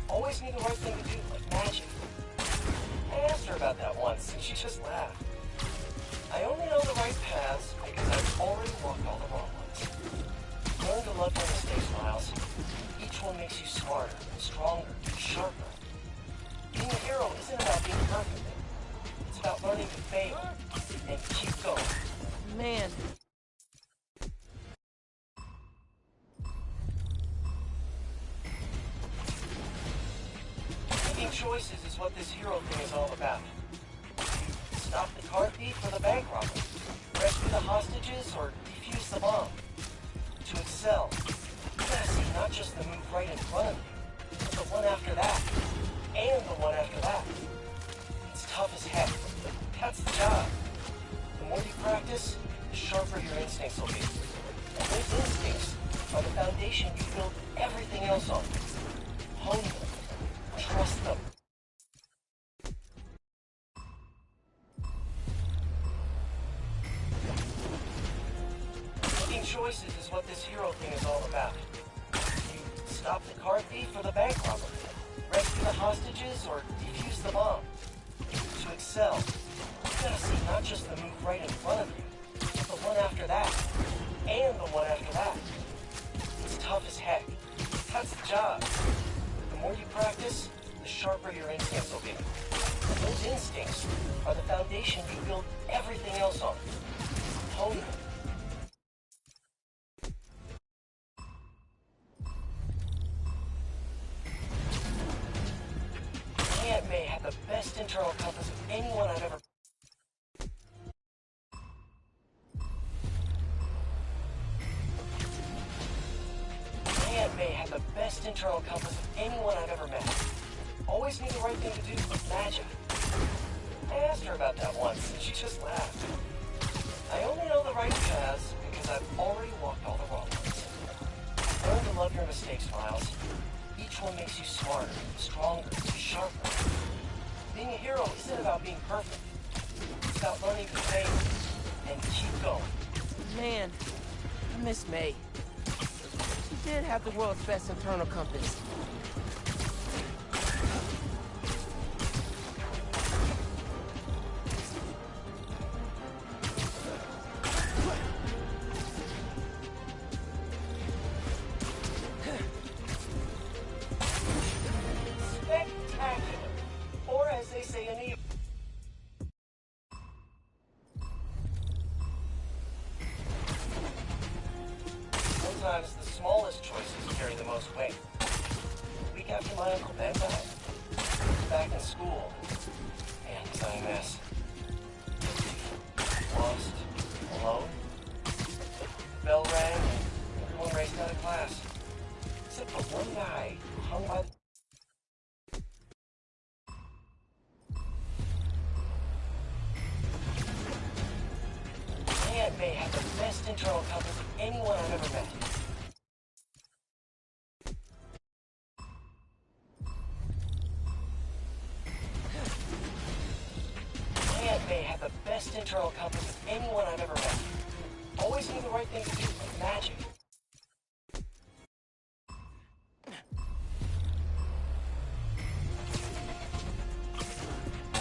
Always knew the right thing to do, like magic. I asked her about that once, and she just laughed. I only know the right paths because I've already walked all the wrong ones. Learn to love your mistakes, Miles. Each one makes you smarter, stronger, sharper. Being a hero isn't about being perfect. It's about learning to fail and keep going. Man, Making choices is what this hero thing is all about. Stop the car thief or the bank robber. Rescue the hostages or defuse the bomb. To excel, you gotta see not just the move right in front of you, but the one after that, and the one after that. It's tough as heck. That's the job. The more you practice, the sharper your instincts will be. And those instincts are the foundation you build everything else on. Hone them. Trust them. Making choices is what this hero thing is all about. You stop the car thief or the bank robber, rescue the hostages or defuse the bomb. To excel, you gotta see not just the move right in front of you, but the one after that, and the one after that. It's tough as heck. That's the job. The more you practice, the sharper your instincts will be. And those instincts are the foundation you build everything else on. Hone them. Aunt May had the best internal compass of anyone I've ever... Aunt May had the best internal compass of anyone I've ever met. Always knew the right thing to do, like magic. I asked her about that once, and she just laughed. I only know the right paths because I've already walked all the wrong ones. Learn to love your mistakes, Miles. Each one makes you smarter, stronger, sharper. Being a hero isn't about being perfect. It's about learning to fail and keep going. man, I miss May. She did have the world's best internal compass. Spectacular. Or as they say in the... Sometimes the smallest choices carry the most weight. The week after my Uncle Ben died, back in school, man, was I a mess. Lost, alone. The bell rang, and everyone raced out of class. Except for one guy who hung by the... Aunt May had the best internal compass of anyone I've ever met. Aunt May had the best internal compass of anyone I've ever met. Always knew the right thing to do, like magic.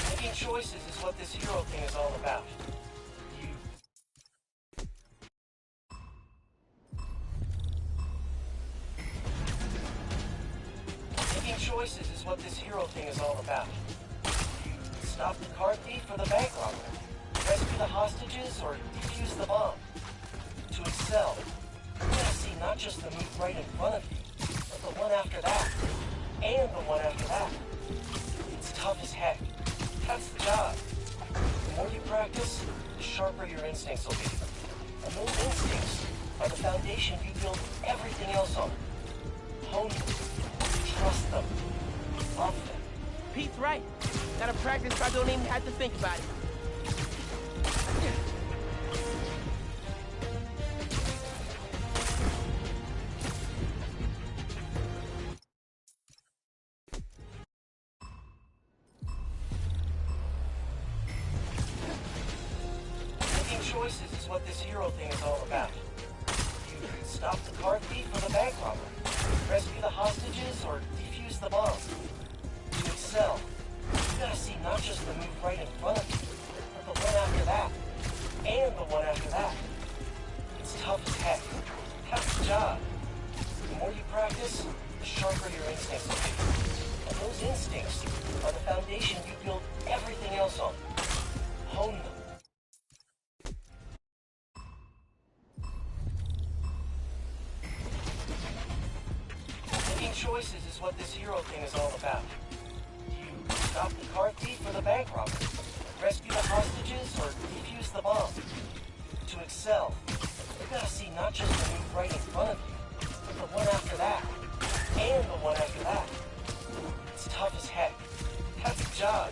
Making choices is what this hero thing is all about. hero thing is all about. You stop the car thief or the bank robber, rescue the hostages, or defuse the bomb. To excel, you gotta see not just the move right in front of you, but the one after that, and the one after that. It's tough as heck. That's the job. The more you practice, the sharper your instincts will be. And those instincts are the foundation you build everything else on. Hone them. Trust them. Love them. Pete's right. Gotta practice so I don't even have to think about it. Making choices is what this hero thing is all about. You stop the car thief or the bank robber, rescue the hostages, or defuse the bomb. To excel, you gotta see not just the move right in front of you, but the one after that, and the one after that. It's tough as heck. That's the job. The more you practice, the sharper your instincts will be. And those instincts are the foundation you build everything else on. Hone them. Making choices is what this hero thing is all about. You stop the car thief or the bank robber, rescue the hostages, or defuse the bomb. To excel, you gotta see not just the move right in front of you, but the one after that, and the one after that. It's tough as heck. That's the job.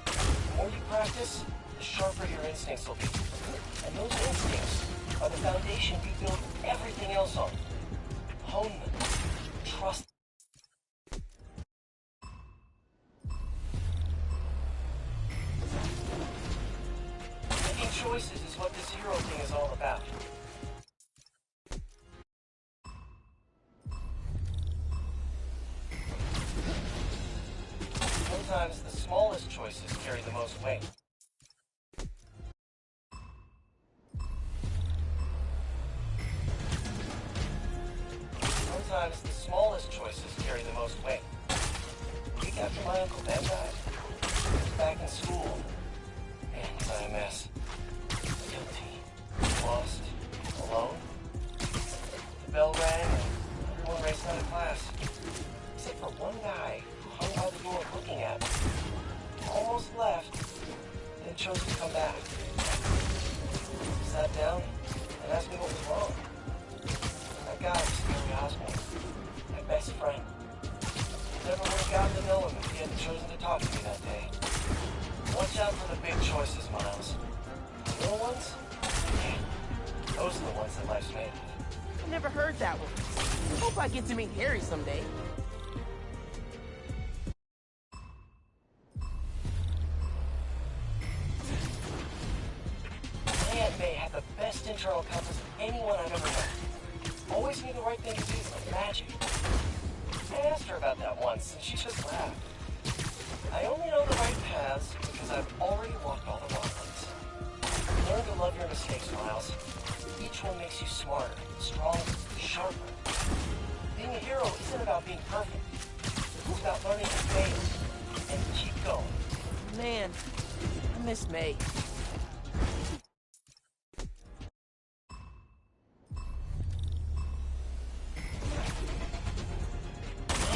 The more you practice, the sharper your instincts will be. And those instincts are the foundation you build everything else on. Hone them. Trust. Making choices is what this hero thing is all about. Sometimes the smallest choices carry the most weight. Sometimes the smallest choices carry the most weight. A week after my Uncle Ben died, I was back in school. Man, was I a mess. Guilty. Lost. Alone. The bell rang and everyone raced out of class. Except for one guy who hung by the door looking at me. Almost left, then chose to come back. Sat down and asked me what was wrong. That guy was Gary Osborne, my best friend. Never would have gotten to know him if he hadn't chosen to talk to me that day. Watch out for the big choices, Miles. The little ones? Yeah, those are the ones that life's made of. I never heard that one. Hope I get to meet Harry someday. My Aunt May had the best internal compass of anyone I've ever met. Always knew the right thing to do, like magic. I asked her about that once, and she just laughed. I only know the right paths because I've already walked all the wrong ones. Learn to love your mistakes, Miles. Each one makes you smarter, stronger, sharper. Being a hero isn't about being perfect. It's about learning to fail and keep going. Man, I miss May.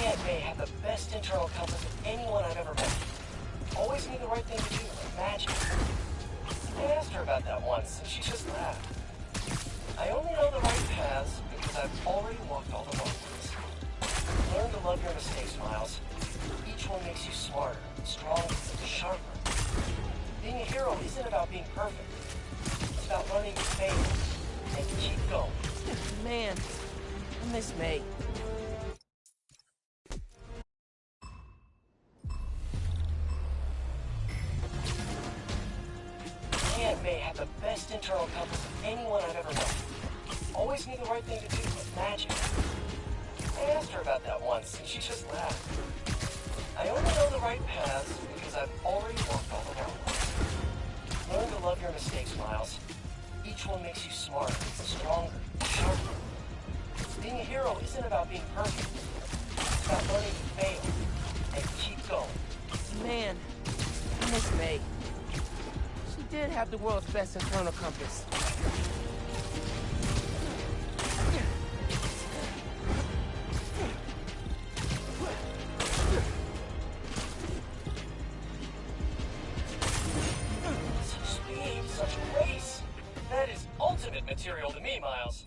Aunt May had the best internal compass of anyone I've ever met. Always knew the right thing to do, like magic. I asked her about that once, and she just laughed. I only know the right paths because I've already walked all the wrong ones. Learn to love your mistakes, Miles. Each one makes you smarter, stronger, sharper. Being a hero isn't about being perfect. It's about learning to fail and keep going. Man, I miss May. Aunt May had the best internal compass of anyone I've ever met. Always knew the right thing to do, like magic. I asked her about that once, and she just laughed. I only know the right paths because I've already walked all the wrong ones. Learn to love your mistakes, Miles. Each one makes you smarter, stronger, sharper. Being a hero isn't about being perfect. It's about learning to fail and keep go. Man, I miss May. She did have the world's best internal compass. Such speed, such grace. That is ultimate material to me, Miles.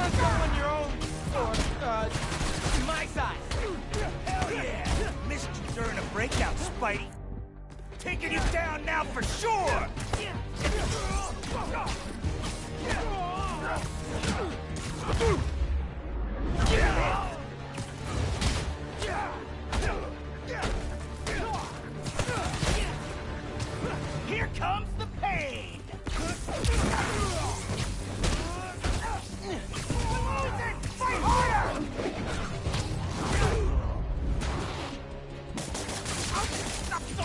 on someone your own, or, my size. Hell yeah! Missed you during a breakout, Spidey. Taking you down now for sure! Here comes the pain! Fight harder! Stop so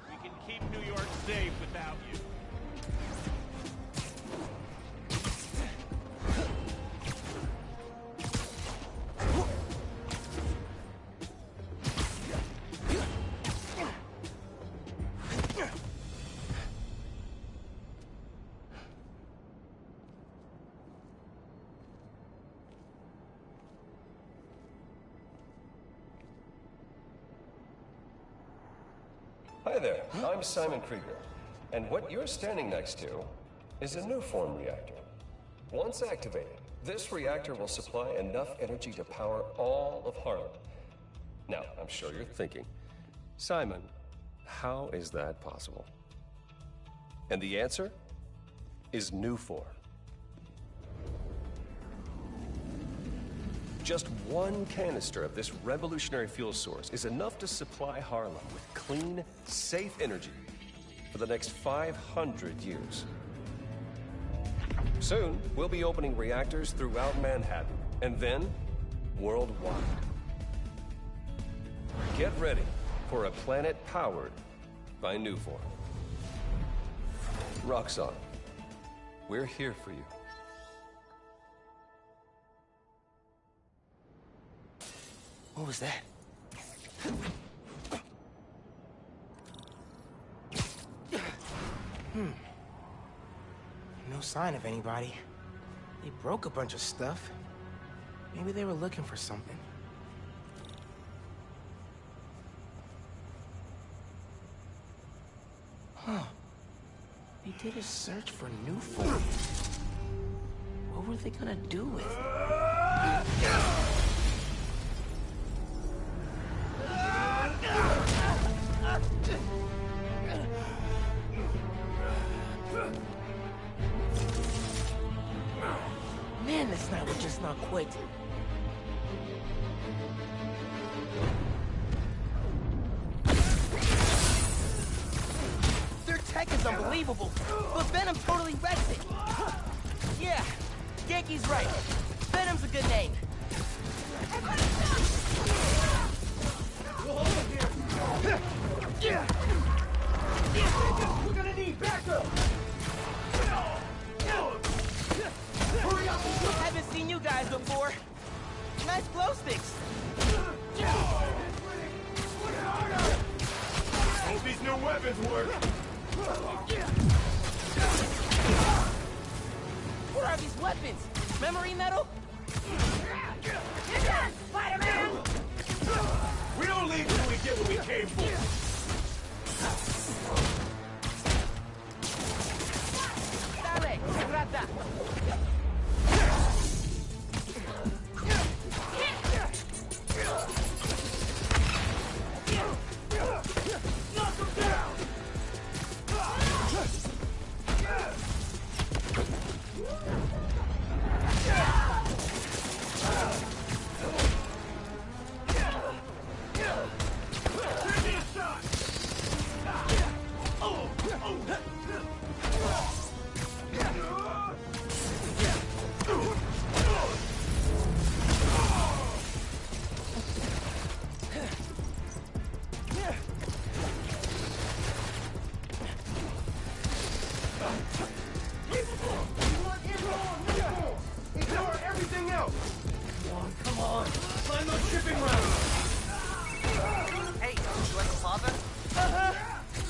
We can keep New York safe without you. Hi there, I'm Simon Krieger, and what you're standing next to is a Nuform reactor. Once activated, this reactor will supply enough energy to power all of Harlem. Now, I'm sure you're thinking, Simon, how is that possible? And the answer is Nuform. Just one canister of this revolutionary fuel source is enough to supply Harlem with clean, safe energy for the next 500 years. Soon, we'll be opening reactors throughout Manhattan, and then worldwide. Get ready for a planet powered by Nuform. Roxxon, we're here for you. What was that? No sign of anybody. They broke a bunch of stuff. Maybe they were looking for something. Huh. They did a search for Nuform. What were they gonna do with it? Man, this night would just not quit. Their tech is unbelievable, but Venom totally wrecks it. Yeah, Yankee's right. Venom's a good name. We're gonna need backup! Hurry up! Haven't seen you guys before. Nice glow sticks. Hope these new weapons work! What are these weapons? Memory metal? You're done, Spider-Man! We don't leave till we get what we came for! Dale, rata. Knock him down!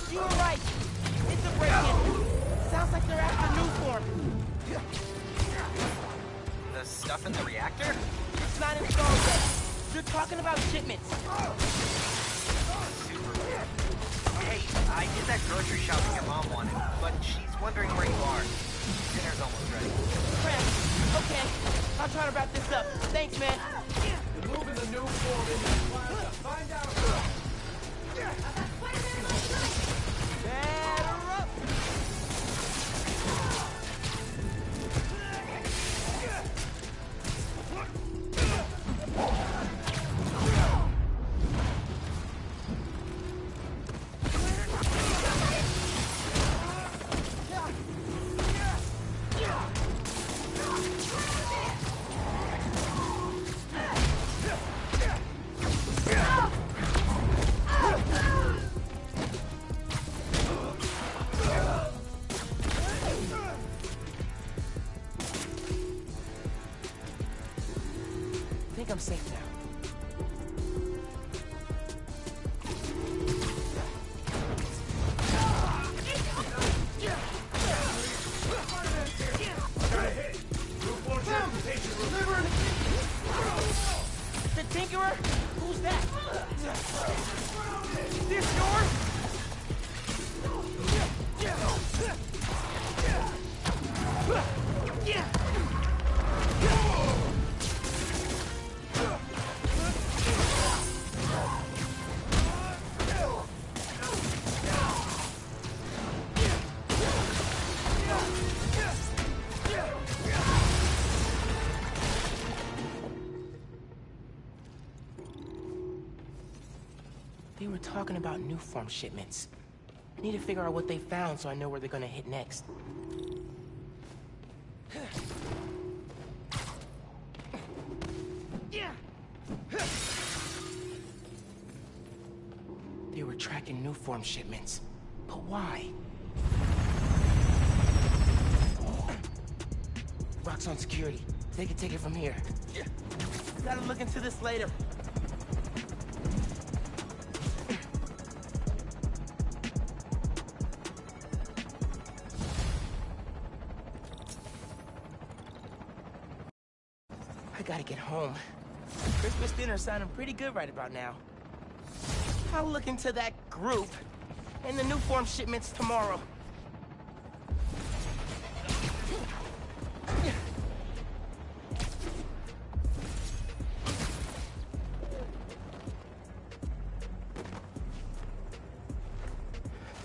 You were right. It's a break-in. stuff in the reactor? It's not installed yet. You're talking about shipments. Super weird. Hey, I did that grocery shopping your mom wanted, but she's wondering where you are. Dinner's almost ready. Crap. Okay. I'll try to wrap this up. Thanks, man. The move is a new form in the plaza. Find out. Batter up. I think I'm safe now. The Tinkerer? Who's that? Is this yours? They were talking about new form shipments. I need to figure out what they found so I know where they're gonna hit next. They were tracking new form shipments. But why? Rock's on security. They can take it from here. Gotta look into this later. I gotta get home. Christmas dinner's sounding pretty good right about now. I'll look into that group and the new form shipments tomorrow.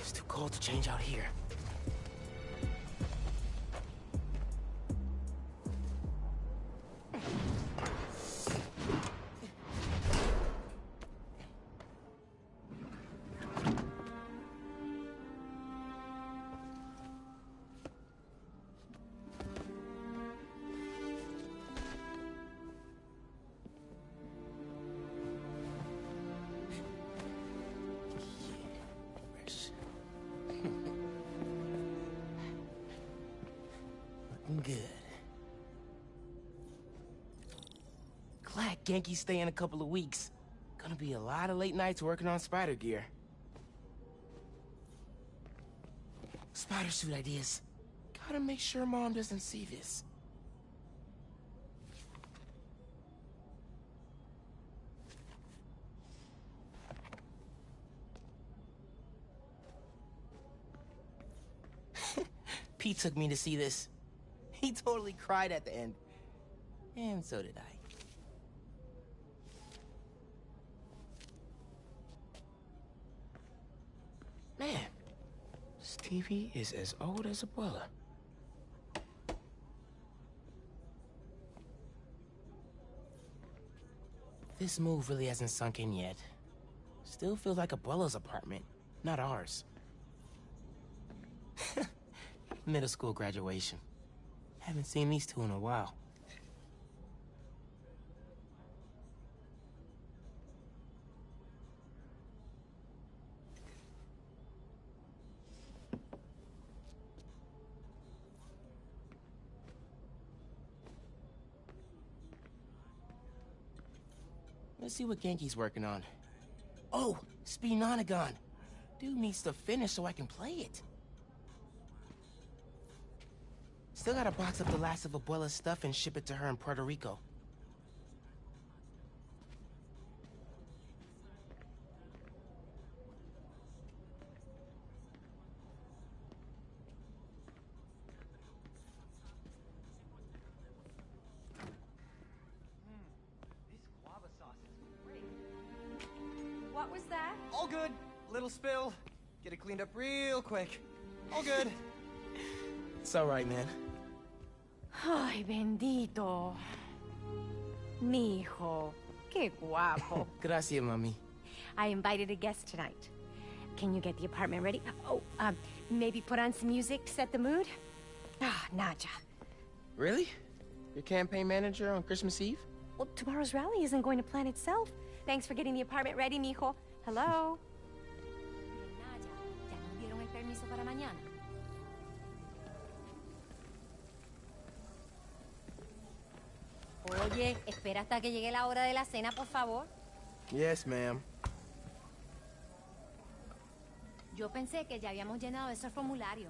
It's too cold to change out here. Good. Glad Genki's staying a couple of weeks. Gonna be a lot of late nights working on spider gear. Spider suit ideas. Gotta make sure Mom doesn't see this. Pete took me to see this. He totally cried at the end. And so did I. Man, Stevie is as old as Abuela. This move really hasn't sunk in yet. Still feels like Abuela's apartment, not ours. Middle school graduation. Haven't seen these two in a while. Let's see what Genki's working on. Oh, Speed-Nonagon. Dude needs to finish so I can play it. Still gotta box up the last of Abuela's stuff and ship it to her in Puerto Rico. This guava sauce is great. What was that? All good. Little spill. Get it cleaned up real quick. All good. It's alright, man. Ay, bendito. Mi hijo. Qué guapo. Gracias, mami. I invited a guest tonight. Can you get the apartment ready? Oh, maybe put on some music to set the mood? Ah, Nadja. Really? Your campaign manager on Christmas Eve? Well, tomorrow's rally isn't going to plan itself. Thanks for getting the apartment ready, mijo. Hello? Nadja, ¿ya nos dieron el permiso para mañana? Oye, espera hasta que llegue la hora de la cena, por favor. Yes, ma'am. Yo pensé que ya habíamos llenado ese formulario.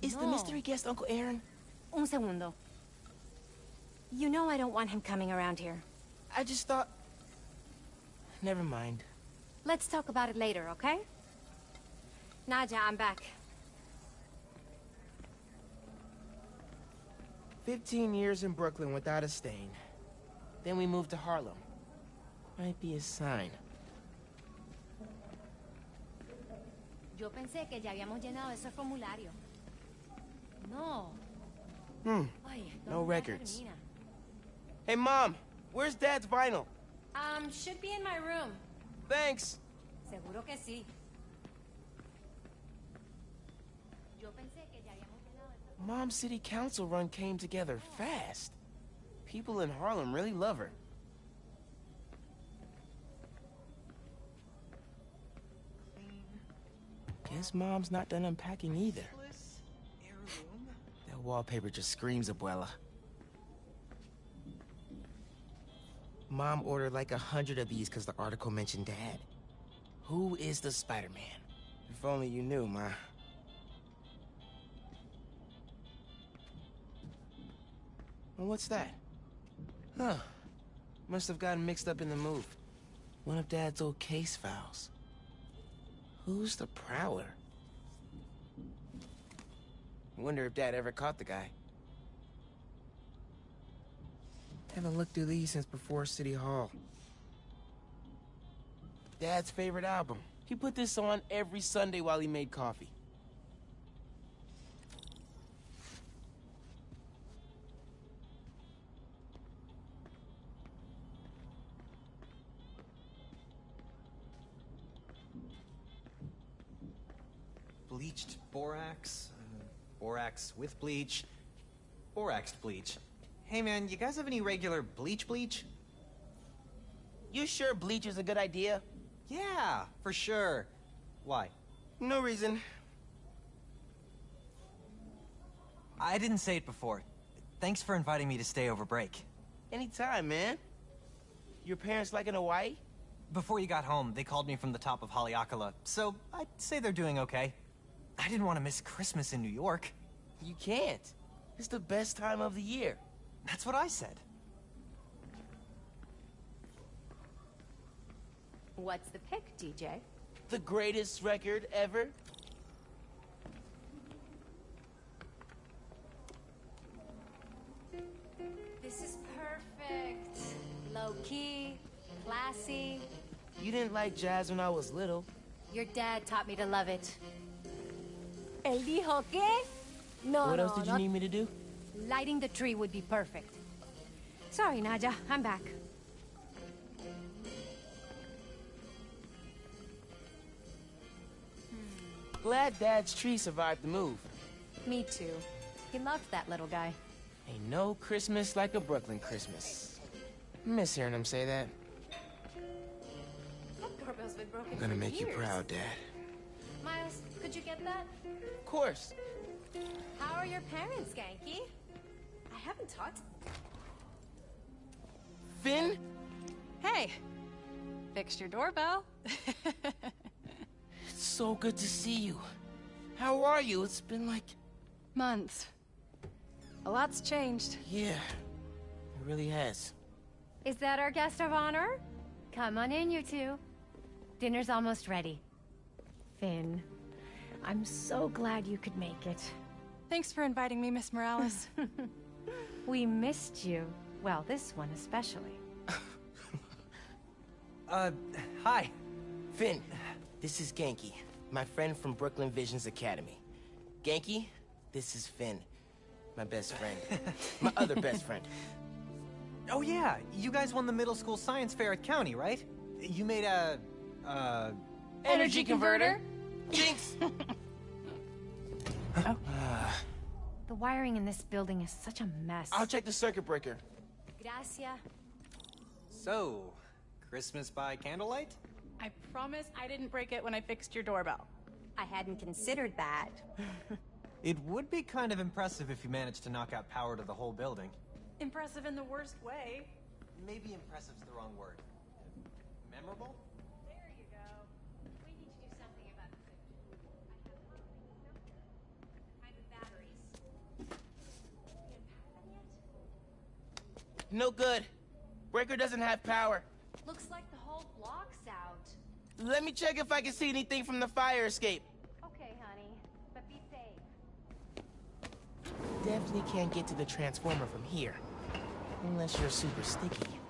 Is the No. mystery guest Uncle Aaron? Un segundo. You know I don't want him coming around here. I just thought... Never mind. Let's talk about it later, okay? Nadja, I'm back. 15 years in Brooklyn without a stain. Then we moved to Harlem. Might be a sign. Yo pensé que ya habíamos llenado ese formulario. No. Ay, No ¿dónde records. termina? Hey, Mom! Where's Dad's vinyl? Should be in my room. Thanks! Seguro que sí. Yo pensé que ya habíamos llenado ese... Mom's city council run came together fast. People in Harlem really love her. Guess Mom's not done unpacking either. That wallpaper just screams Abuela. Mom ordered like 100 of these because the article mentioned Dad. Who is the Spider-Man? If only you knew, Ma. Well, what's that? Huh. Must have gotten mixed up in the move. One of Dad's old case files. Who's the Prowler? Wonder if Dad ever caught the guy. Haven't looked through these since before City Hall. Dad's favorite album. He put this on every Sunday while he made coffee. Bleached borax, borax with bleach, boraxed bleach. Hey man, you guys have any regular bleach? You sure bleach is a good idea? Yeah, for sure. Why? No reason. I didn't say it before. Thanks for inviting me to stay over break. Anytime, man. Your parents like in Hawaii? Before you got home, they called me from the top of Haleakala, so I'd say they're doing okay. I didn't want to miss Christmas in New York. You can't. It's the best time of the year. That's what I said. What's the pick, DJ? The greatest record ever. This is perfect. Low-key, classy. You didn't like jazz when I was little. Your dad taught me to love it. ¿Él dijo qué? No, What no, else did you no. need me to do? Lighting the tree would be perfect. Sorry, Nadja. I'm back. Glad Dad's tree survived the move. Me too. He loved that little guy. Ain't no Christmas like a Brooklyn Christmas. Miss hearing him say that. That doorbell's been broken I'm gonna for make you years. proud, Dad. Miles, could you get that? Of course. How are your parents, Ganke? I haven't talked. Finn? Hey, fixed your doorbell. It's so good to see you. How are you? It's been like... Months. A lot's changed. Yeah, it really has. Is that our guest of honor? Come on in, you two. Dinner's almost ready. Finn, I'm so glad you could make it. Thanks for inviting me, Miss Morales. We missed you. Well, this one especially. Hi. Finn, this is Genki, my friend from Brooklyn Visions Academy. Genki, this is Finn, my best friend. My other best friend. Oh yeah, you guys won the middle school science fair at County, right? You made a, Energy converter? Jinx! The wiring in this building is such a mess. I'll check the circuit breaker. Gracias. So, Christmas by candlelight? I promise I didn't break it when I fixed your doorbell. I hadn't considered that. It would be kind of impressive if you managed to knock out power to the whole building. Impressive in the worst way. Maybe impressive's the wrong word. Memorable? There you go. We need to do something about the kind of batteries. No good. Breaker doesn't have power. Looks like the whole block's out. Let me check if I can see anything from the fire escape. Okay, honey, but be safe. Definitely can't get to the transformer from here. Unless you're super sticky.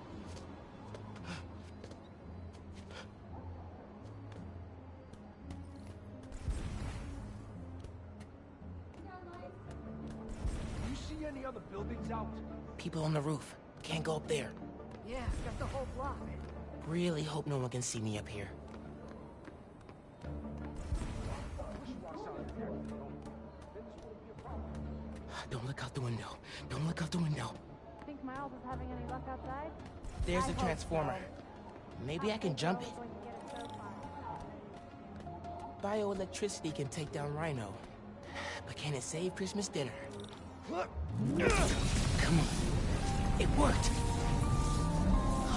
You see any other buildings out? People on the roof. Can't go up there. Yeah, got the whole block. Really hope no one can see me up here. Don't look out the window. Don't look out the window. Think Miles is having any luck outside? There's the transformer. Maybe I can jump it. Bioelectricity can take down Rhino. But can it save Christmas dinner? Come on. It worked.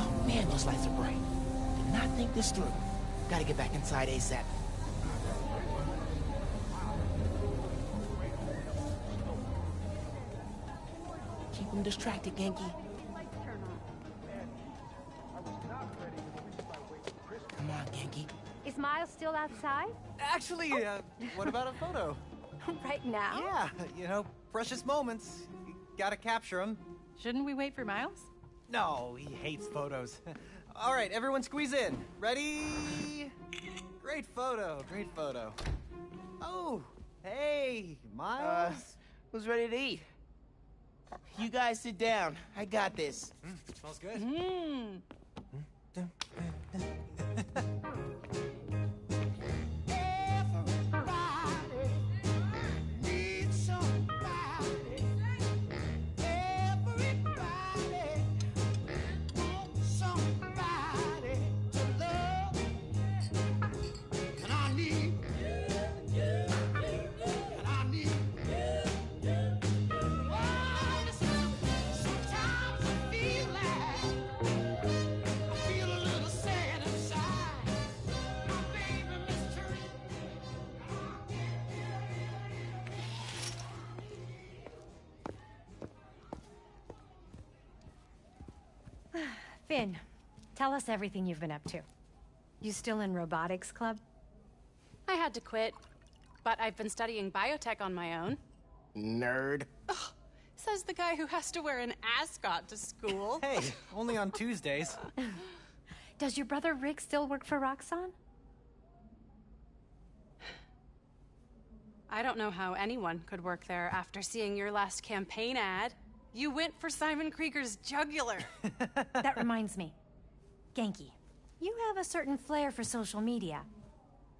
Oh man, those lights are bright. Did not think this through. Gotta get back inside ASAP. Keep them distracted, Genki. Come on, Genki. Is Miles still outside? Actually, what about a photo? Right now? Yeah, you know, precious moments. You gotta capture them. Shouldn't we wait for Miles? No, he hates photos. All right, everyone squeeze in. Ready? Great photo, great photo. Oh, hey, Miles. Who's ready to eat? You guys sit down. I got this. Smells good. Finn, tell us everything you've been up to. You still in robotics club? I had to quit, but I've been studying biotech on my own. Nerd. Says the guy who has to wear an ascot to school. Hey, only on Tuesdays. Does your brother Rick still work for Roxxon? I don't know how anyone could work there after seeing your last campaign ad. You went for Simon Krieger's jugular. That reminds me. Genki, you have a certain flair for social media.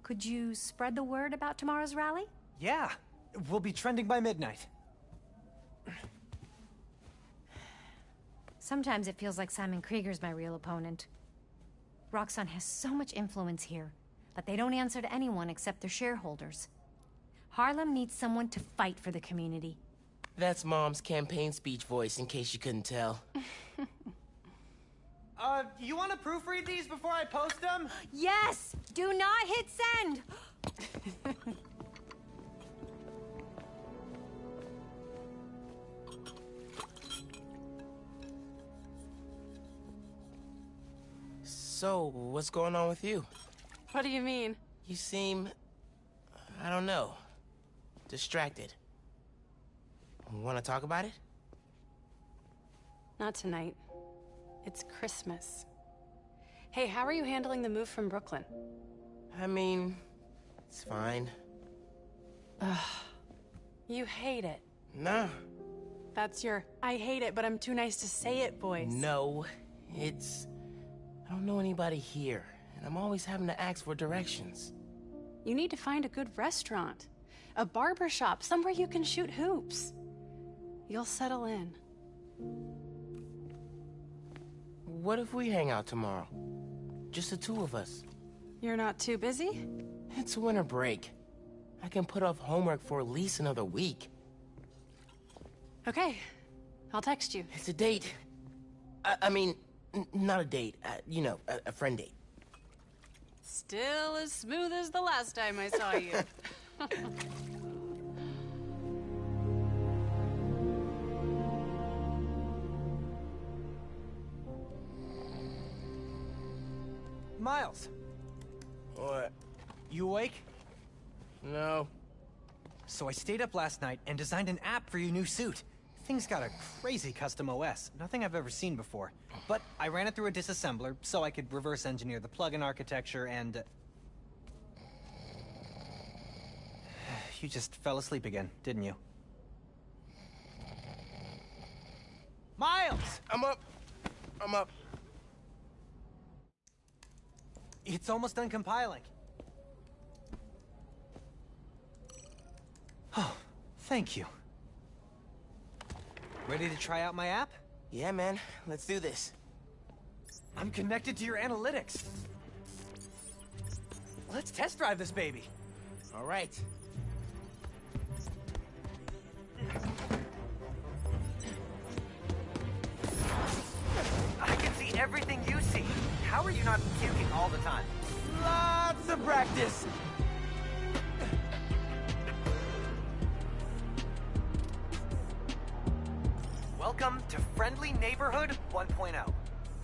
Could you spread the word about tomorrow's rally? Yeah, we'll be trending by midnight. Sometimes it feels like Simon Krieger's my real opponent. Roxxon has so much influence here, but they don't answer to anyone except their shareholders. Harlem needs someone to fight for the community. That's Mom's campaign speech voice, in case you couldn't tell. You want to proofread these before I post them? Yes! Do not hit send! So, what's going on with you? What do you mean? You seem... I don't know. Distracted. Want to talk about it? Not tonight. It's Christmas. Hey, how are you handling the move from Brooklyn? I mean, it's fine. Ugh. You hate it. Nah. That's your I hate it, but I'm too nice to say it voice. No, it's... I don't know anybody here, and I'm always having to ask for directions. You need to find a good restaurant. A barber shop, somewhere you can shoot hoops. You'll settle in. What if we hang out tomorrow? Just the two of us. You're not too busy? It's winter break. I can put off homework for at least another week. Okay. I'll text you. It's a date. I mean, not a date. You know, a friend date. Still as smooth as the last time I saw you. Miles! What? You awake? No. So I stayed up last night and designed an app for your new suit. Thing's got a crazy custom OS, nothing I've ever seen before. But I ran it through a disassembler so I could reverse engineer the plugin architecture and... You just fell asleep again, didn't you? Miles! I'm up. It's almost done compiling. Oh, thank you. Ready to try out my app? Yeah, man. Let's do this. I'm connected to your analytics. Let's test drive this baby. All right. I can see everything you see. How are you not puking all the time? Lots of practice. Welcome to Friendly Neighborhood 1.0.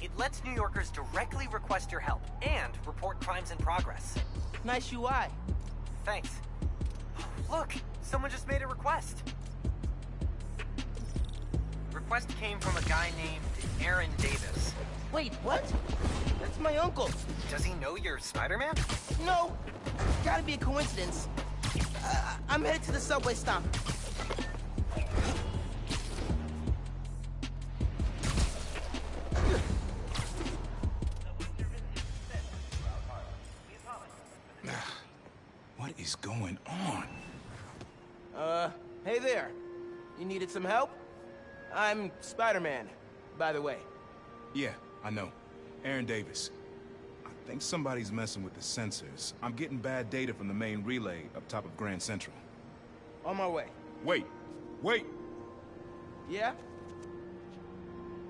It lets New Yorkers directly request your help and report crimes in progress. Nice UI. Thanks. Look, someone just made a request. Request came from a guy named Aaron Davis. Wait, what? That's my uncle. Does he know you're Spider-Man? No. Gotta be a coincidence. I'm headed to the subway stop. What is going on? Hey there. You needed some help? I'm Spider-Man, by the way. Yeah, I know. Aaron Davis. I think somebody's messing with the sensors. I'm getting bad data from the main relay up top of Grand Central. On my way. Wait! Wait! Yeah?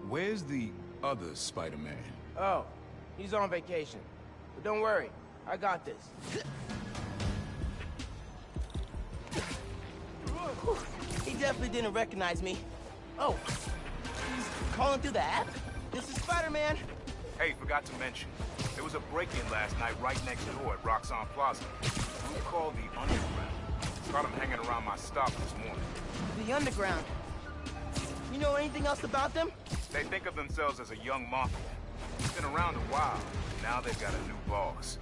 Where's the other Spider-Man? Oh, he's on vacation. But don't worry, I got this. He definitely didn't recognize me. Oh, he's calling through the app? This is Spider-Man. Hey, forgot to mention, there was a break-in last night right next door at Roxxon Plaza. Group called the Underground. Caught them hanging around my stop this morning. The Underground. You know anything else about them? They think of themselves as a young mafia. Been around a while. Now they've got a new boss.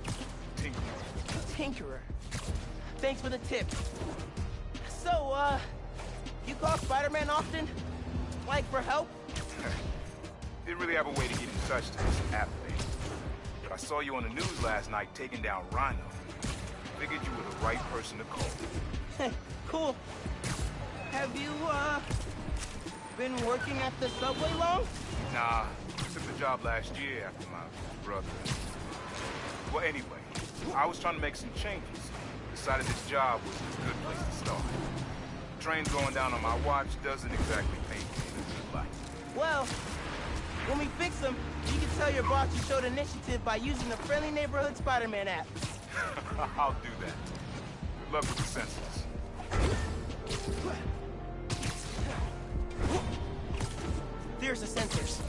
Tinkerer. Tinkerer. Thanks for the tip. So, you call Spider-Man often? Like, for help? Didn't really have a way to get in touch to this app thing. But I saw you on the news last night taking down Rhino. Figured you were the right person to call. Cool. Have you, been working at the subway long? Nah, took the job last year after my brother. Well, anyway, I was trying to make some changes. Decided this job was a good place to start. Trains going down on my watch doesn't exactly paint me in a good light. Well, when we fix them, you can tell your boss you showed initiative by using the Friendly Neighborhood Spider-Man app. I'll do that. Good luck with the sensors. There's the sensors.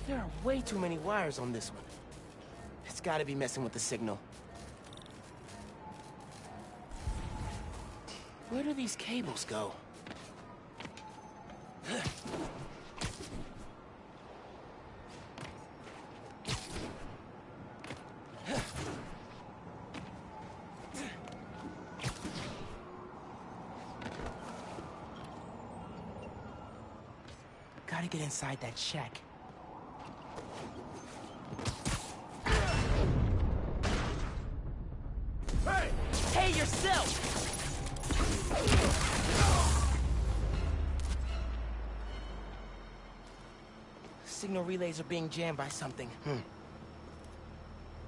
There are way too many wires on this one. It's gotta be messing with the signal. Where do these cables go? Gotta get inside that shack. Hey, yourself! Signal relays are being jammed by something.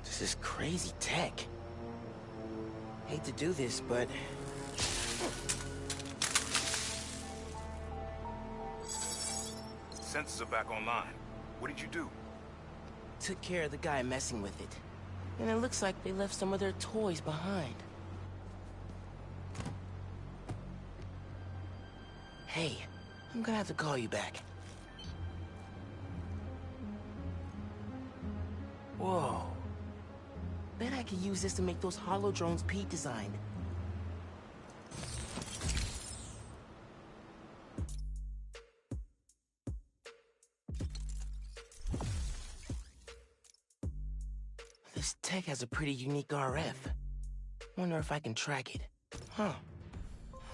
This is crazy tech. Hate to do this, but... Sensors are back online. What did you do? Took care of the guy messing with it. And it looks like they left some of their toys behind. Hey, I'm gonna have to call you back. Whoa. Bet I could use this to make those hollow drones Pete designed. This tech has a pretty unique RF. Wonder if I can track it. Huh.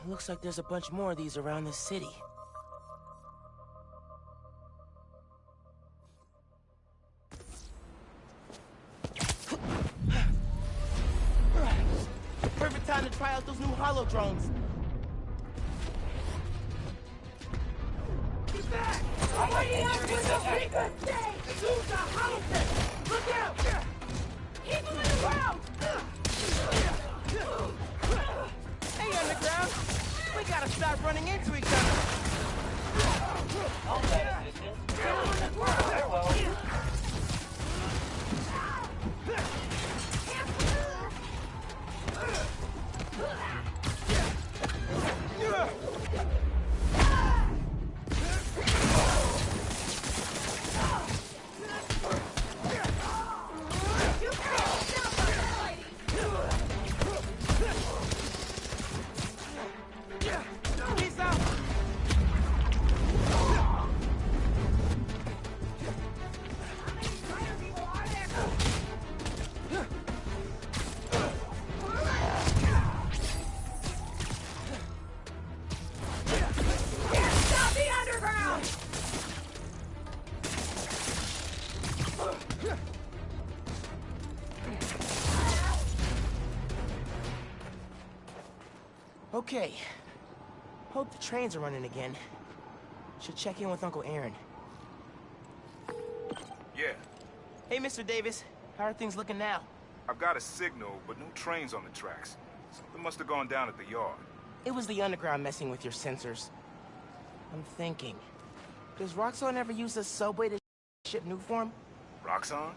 Looks like there's a bunch more of these around the city. Perfect time to try out those new hollow drones. Get back! I'm waiting out for the frequency! Use the hollow tech! Look out! Keep them in the ground! Hey, Underground! We gotta stop running into each other! All that assistance. Very well. Okay. Hope the trains are running again. Should check in with Uncle Aaron. Yeah, Hey, Mr. Davis. How are things looking now? I've got a signal, but no trains on the tracks. Something must have gone down at the yard. It was the Underground messing with your sensors. I'm thinking, does Roxxon ever use a subway to ship new form? Roxxon?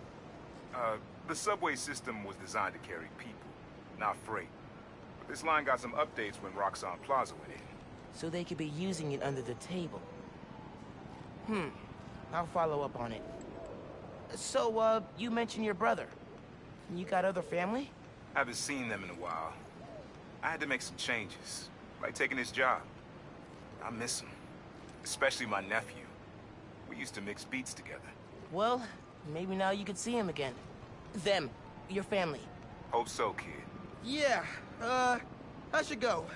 The subway system was designed to carry people, not freight. But this line got some updates when Roxxon Plaza went in. So they could be using it under the table. I'll follow up on it. So, you mentioned your brother. You got other family? Haven't seen them in a while. I had to make some changes, like taking this job. I miss him, especially my nephew. We used to mix beats together. Well, maybe now you could see him again. Them, your family. Hope so, kid. Yeah, I should go.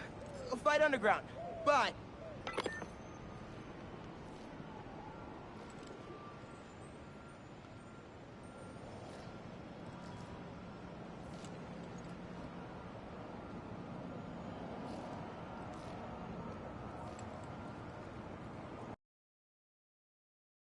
Fight Underground. Bye.